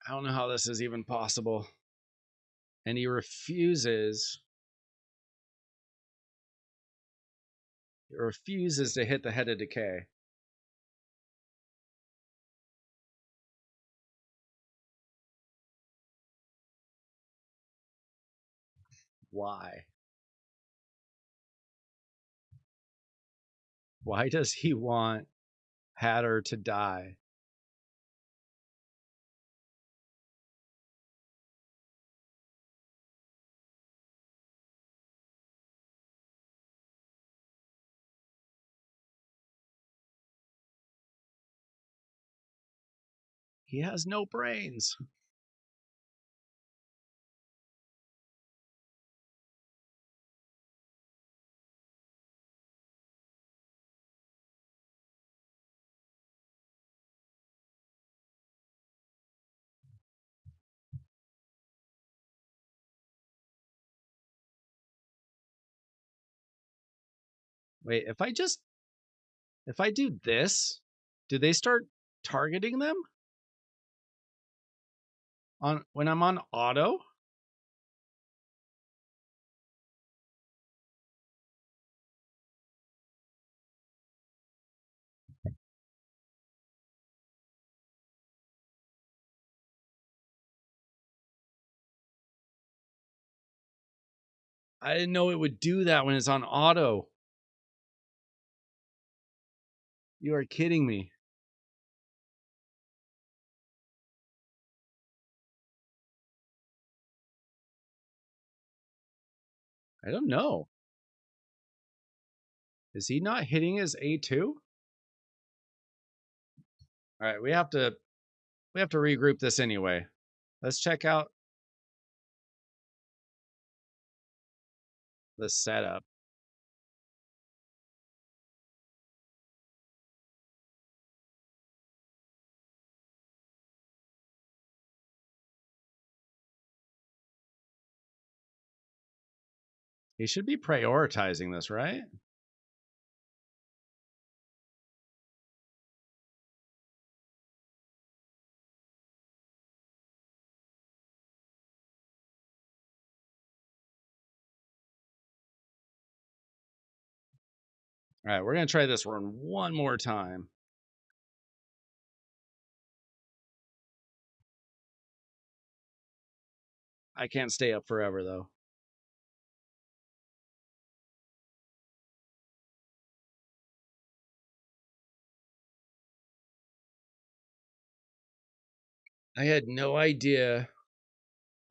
I don't know how this is even possible. And he refuses. He refuses to hit the head of decay. Why? Why does he want Hatter to die? He has no brains. Wait, if I do this, do they start targeting them on when I'm on auto? I didn't know it would do that when it's on auto. You are kidding me. I don't know. Is he not hitting his A2? All right, we have to regroup this anyway. Let's check out the setup. He should be prioritizing this, right? All right, we're going to try this one one more time. I can't stay up forever, though. I had no idea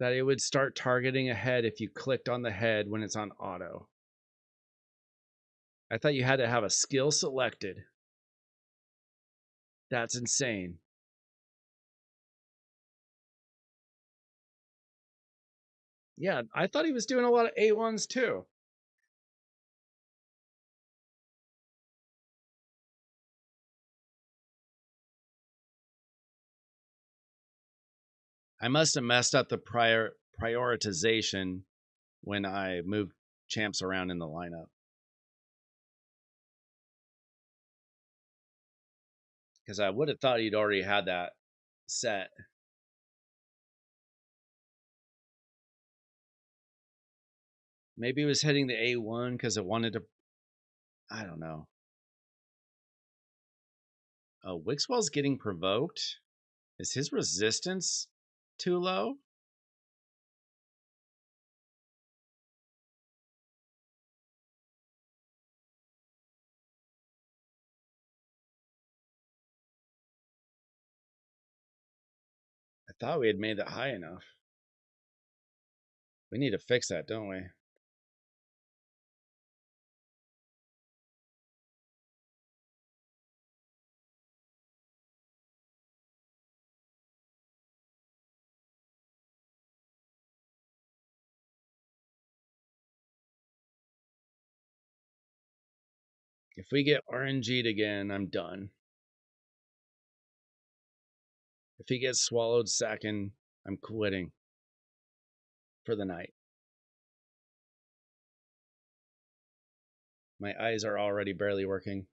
that it would start targeting a head if you clicked on the head when it's on auto. I thought you had to have a skill selected. That's insane. Yeah, I thought he was doing a lot of A1s too. I must have messed up the prioritization when I moved champs around in the lineup. Because I would have thought he'd already had that set. Maybe he was hitting the A1 because it wanted to. I don't know. Oh, Wixwell's getting provoked. Is his resistance too low? I thought we had made that high enough. We need to fix that, don't we? If we get RNG'd again, I'm done. If he gets swallowed second, I'm quitting for the night. My eyes are already barely working.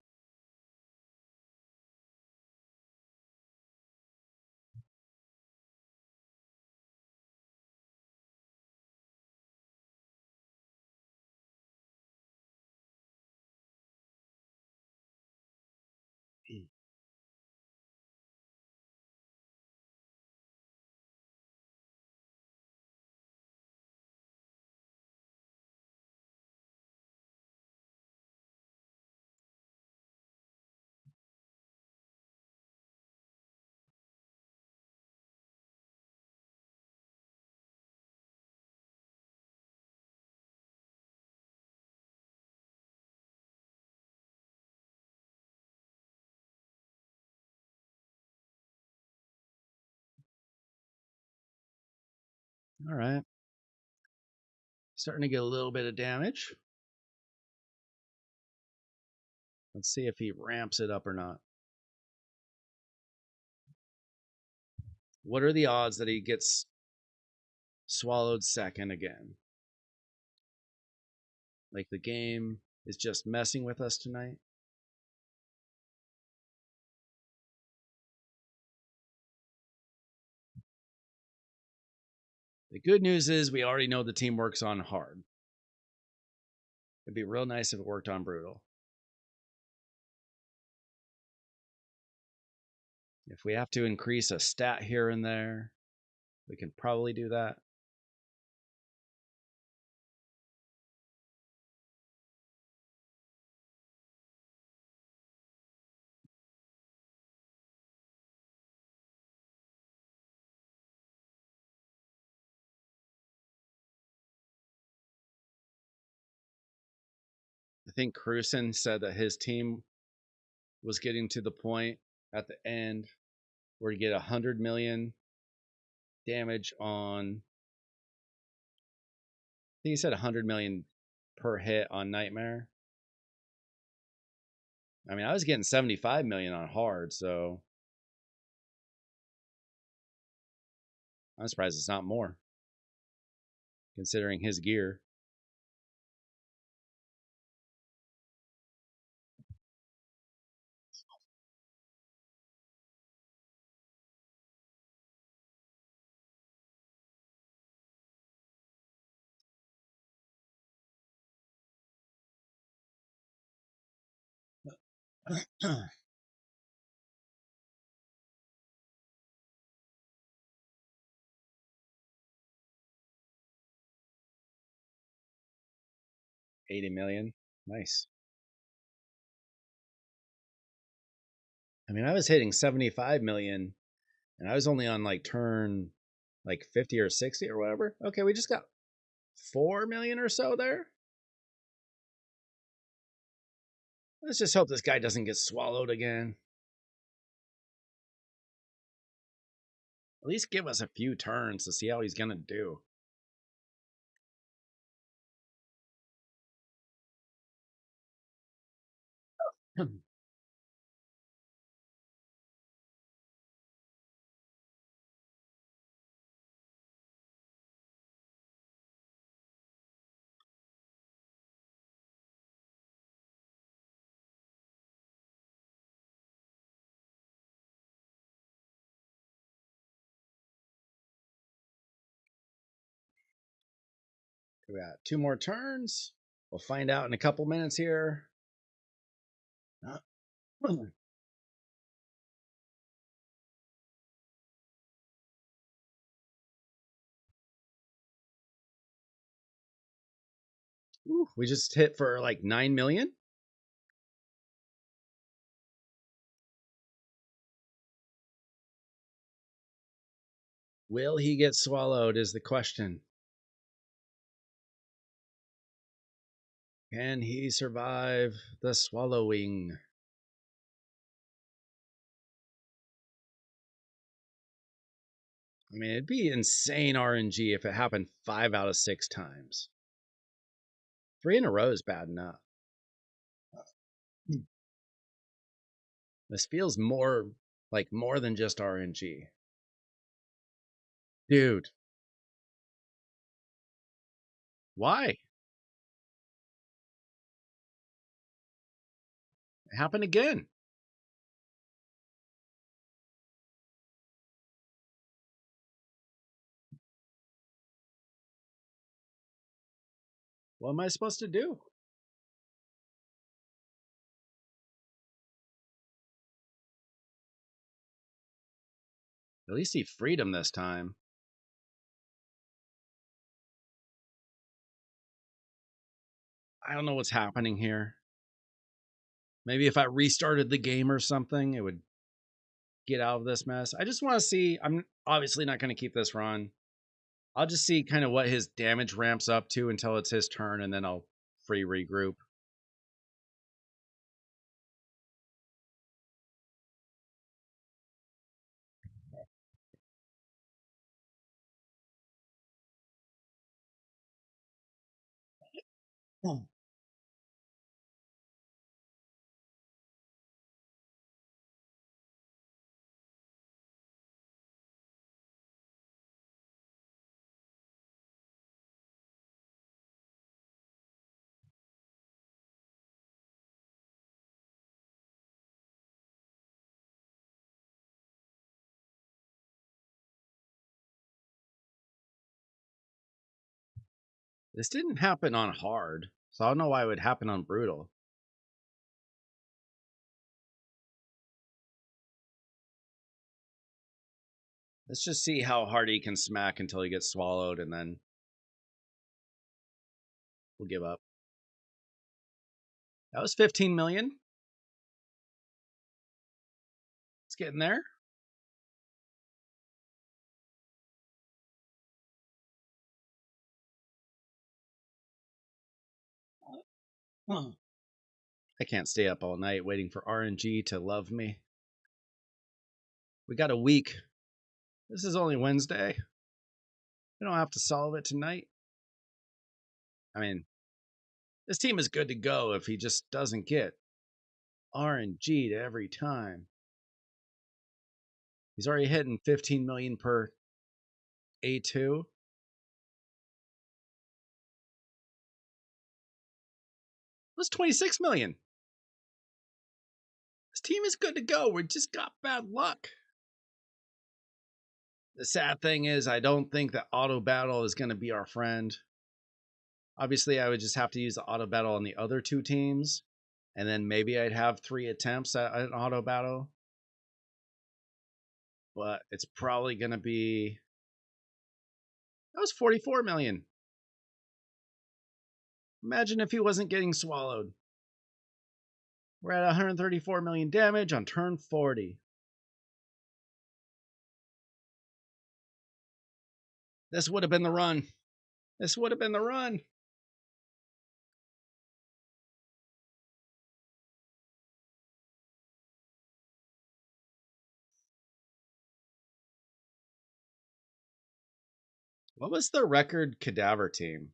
All right. Starting to get a little bit of damage. Let's see if he ramps it up or not. What are the odds that he gets swallowed second again? Like the game is just messing with us tonight? The good news is we already know the team works on hard. It'd be real nice if it worked on brutal. If we have to increase a stat here and there, we can probably do that. I think Cruisen said that his team was getting to the point at the end where you get 100 million damage on. I think he said 100 million per hit on Nightmare. I mean, I was getting 75 million on hard, so I'm surprised it's not more, considering his gear. $80 million. Nice. I mean, I was hitting 75 million and I was only on like turn like 50 or 60 or whatever. Okay, we just got 4 million or so there. Let's just hope this guy doesn't get swallowed again. At least give us a few turns to see how he's going to do. We got 2 more turns. We'll find out in a couple minutes here. Ooh, we just hit for like 9 million. Will he get swallowed is the question. Can he survive the swallowing? I mean, it'd be insane RNG if it happened 5 out of 6 times. 3 in a row is bad enough. This feels more like more than just RNG. Dude, why? It happened again. What am I supposed to do? At least he freed him this time. I don't know what's happening here. Maybe if I restarted the game or something, it would get out of this mess. I just want to see. I'm obviously not going to keep this run. I'll just see kind of what his damage ramps up to until it's his turn, and then I'll free regroup. Oh. This didn't happen on hard, so I don't know why it would happen on brutal. Let's just see how hard he can smack until he gets swallowed, and then we'll give up. That was 15 million. It's getting there. Huh. I can't stay up all night waiting for RNG to love me. We got a week. This is only Wednesday. We don't have to solve it tonight. I mean, this team is good to go if he just doesn't get RNG'd every time. He's already hitting 15 million per A2. That's 26 million. This team is good to go. We just got bad luck. The sad thing is, I don't think that auto battle is going to be our friend. Obviously, I would just have to use the auto battle on the other two teams, and then maybe I'd have 3 attempts at an auto battle. But it's probably going to be. That was 44 million. Imagine if he wasn't getting swallowed. We're at 134 million damage on turn 40. This would have been the run. This would have been the run. What was the record cadaver team?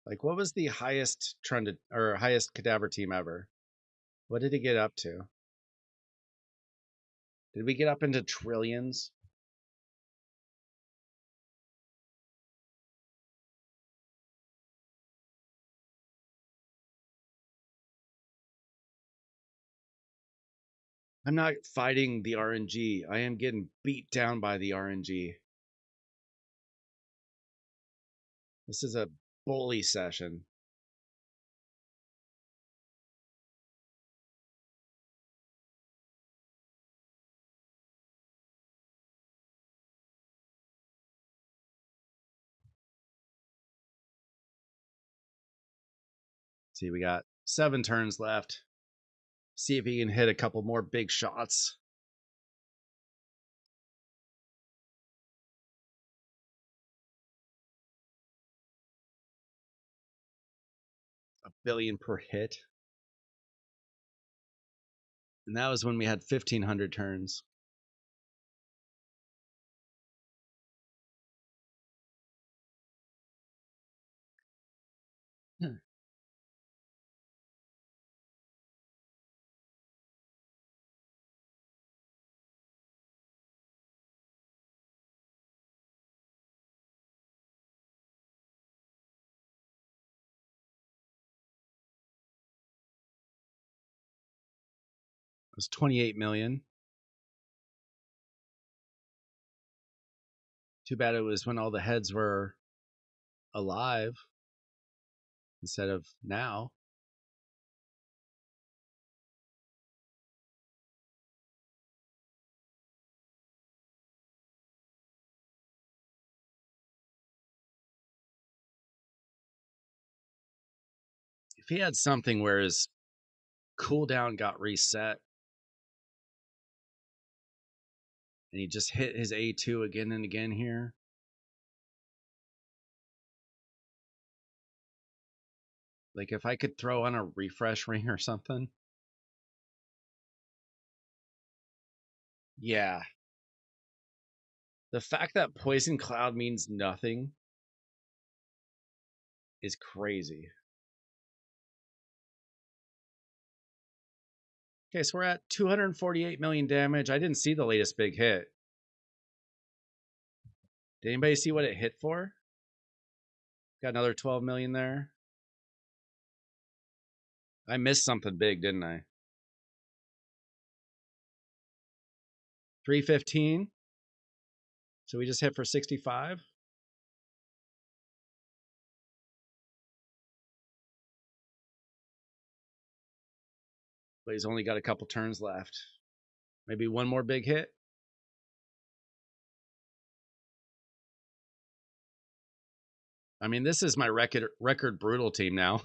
Like, what was the highest trended or highest cadaver team ever? What did it get up to? Did we get up into trillions? I'm not fighting the RNG. I am getting beat down by the RNG. This is a bully session. See, we got 7 turns left. See if he can hit a couple more big shots. A billion per hit. And that was when we had 1,500 turns. It was 28 million. Too bad it was when all the heads were alive instead of now. If he had something where his cooldown got reset and he just hit his A2 again and again here. Like if I could throw on a refresh ring or something. Yeah. The fact that Poison Cloud means nothing is crazy. Okay, so we're at 248 million damage. I didn't see the latest big hit. Did anybody see what it hit for? Got another 12 million there. I missed something big, didn't I? 315. So we just hit for 65. But he's only got a couple turns left. Maybe one more big hit. I mean, this is my record brutal team now.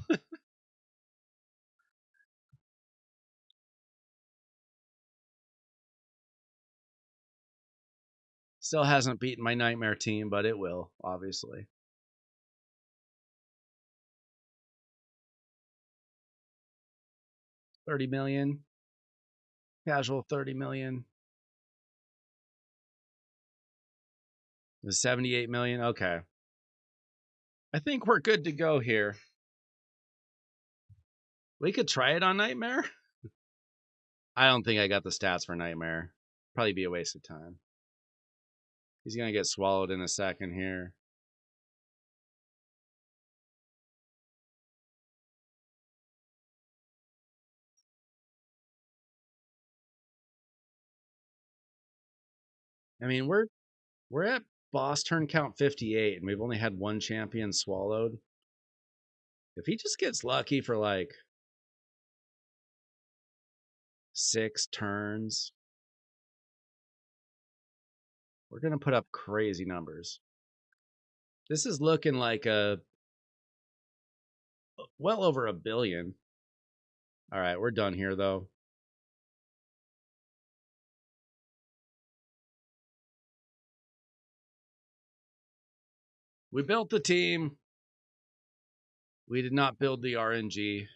Still hasn't beaten my nightmare team, but it will, obviously. $30 million. Casual 30 million. The 78 million. Okay. I think we're good to go here. We could try it on Nightmare. I don't think I got the stats for Nightmare. Probably be a waste of time. He's going to get swallowed in a second here. I mean, we're at boss turn count 58 and we've only had one champion swallowed. If he just gets lucky for like 6 turns, we're going to put up crazy numbers. This is looking like well over $1 billion. All right, we're done here though. We built the team. We did not build the RNG.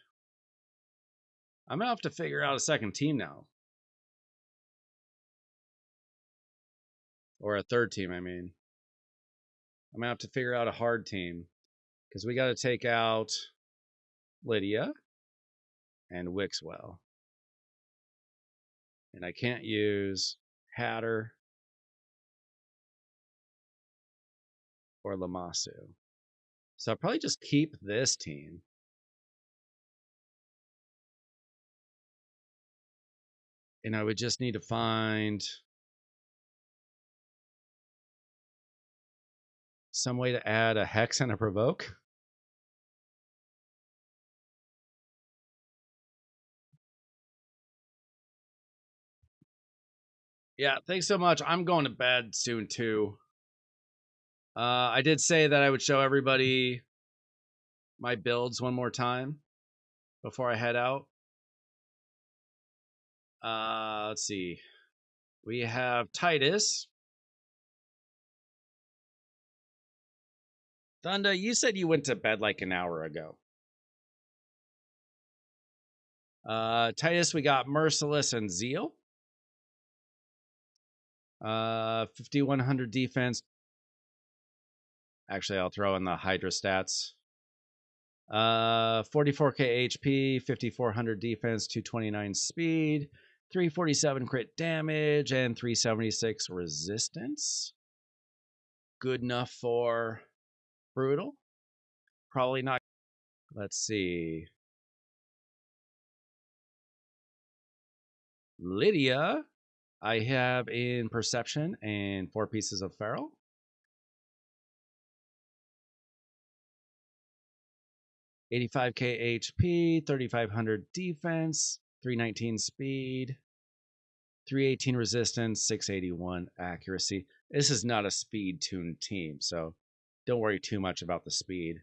I'm going to have to figure out a second team now. Or a third team, I mean. I'm going to have to figure out a hard team. Because we got to take out Lydia and Wixwell. And I can't use Hatter or Lamasu. So I'll probably just keep this team. And I would just need to find some way to add a Hex and a Provoke. Yeah, thanks so much. I'm going to bed soon too. I did say that I would show everybody my builds one more time before I head out. Let's see. We have Titus. Thunda, you said you went to bed like an hour ago. Titus, we got Merciless and Zeal. 5100 defense. Actually, I'll throw in the Hydra stats. 44k HP, 5400 defense, 229 speed, 347 crit damage, and 376 resistance. Good enough for brutal. Probably not. Let's see. Lydia, I have in perception and 4 pieces of feral. $85k HP, 3500 defense, 319 speed, 318 resistance, 681 accuracy. This is not a speed tuned team, so don't worry too much about the speed.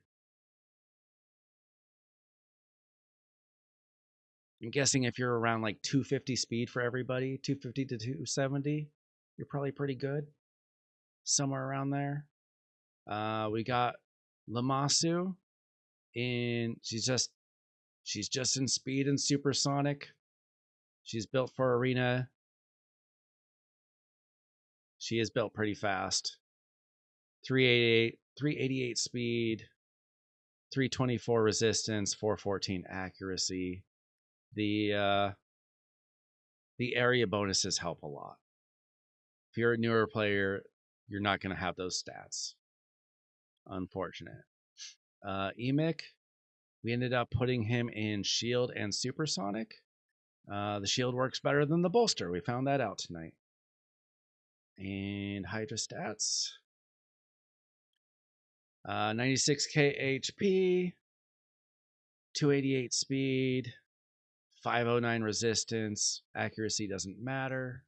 I'm guessing if you're around like 250 speed for everybody, 250 to 270, you're probably pretty good. Somewhere around there. We got Lamasu in she's just in speed and supersonic. She's built for arena. She is built pretty fast. 388 speed, 324 resistance, 414 accuracy. The the area bonuses help a lot. If you're a newer player, you're not going to have those stats. Unfortunate. Emic, we ended up putting him in shield and supersonic. The shield works better than the bolster. We found that out tonight. And Hydra stats. 96k HP, 288 speed, 509 resistance. Accuracy doesn't matter.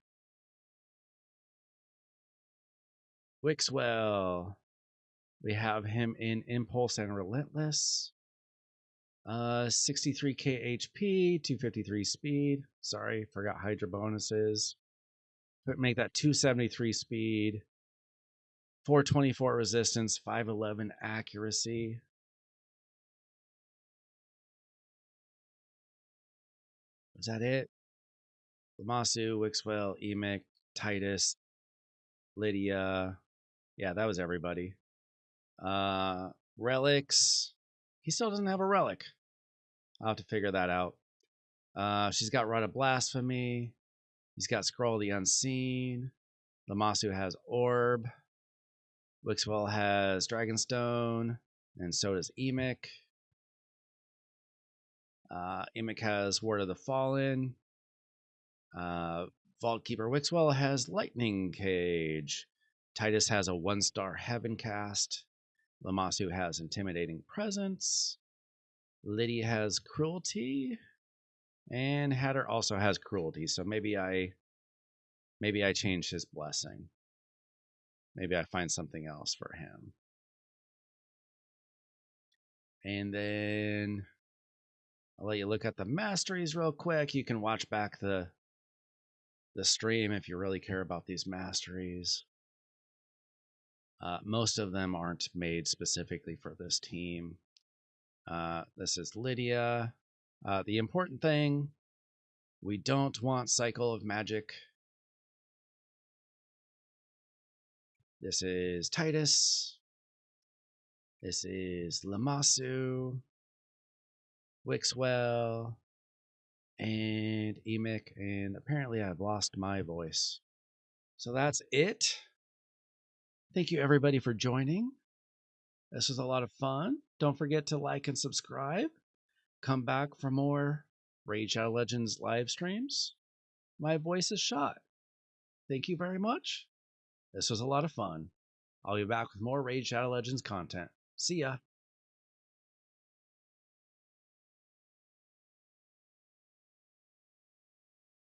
Wixwell. We have him in Impulse and Relentless. 63k HP, 253 speed. Sorry, forgot Hydra bonuses. But make that 273 speed, 424 resistance, 511 accuracy. Was that it? Lamasu, Wixwell, Emic, Titus, Lydia. Yeah, that was everybody. Relics. He still doesn't have a relic. I'll have to figure that out. She's got Rod of Blasphemy. He's got Scroll of the Unseen. Lamasu has Orb. Wixwell has Dragonstone. And so does Emic. Emic has Ward of the Fallen. Vaultkeeper Wixwell has Lightning Cage. Titus has a 1-star Heaven Cast. Lamasu has Intimidating Presence. Lydia has Cruelty. And Hatter also has Cruelty. So maybe I change his blessing. Maybe I find something else for him. And then I'll let you look at the masteries real quick. You can watch back the stream if you really care about these masteries. Most of them aren't made specifically for this team. This is Lydia. The important thing, we don't want Cycle of Magic. This is Titus. This is Lamasu, Wixwell, and Emic, and apparently I've lost my voice. So that's it. Thank you everybody for joining. This was a lot of fun. Don't forget to like and subscribe. Come back for more Raid Shadow Legends live streams. My voice is shot. Thank you very much. This was a lot of fun. I'll be back with more Raid Shadow Legends content. See ya.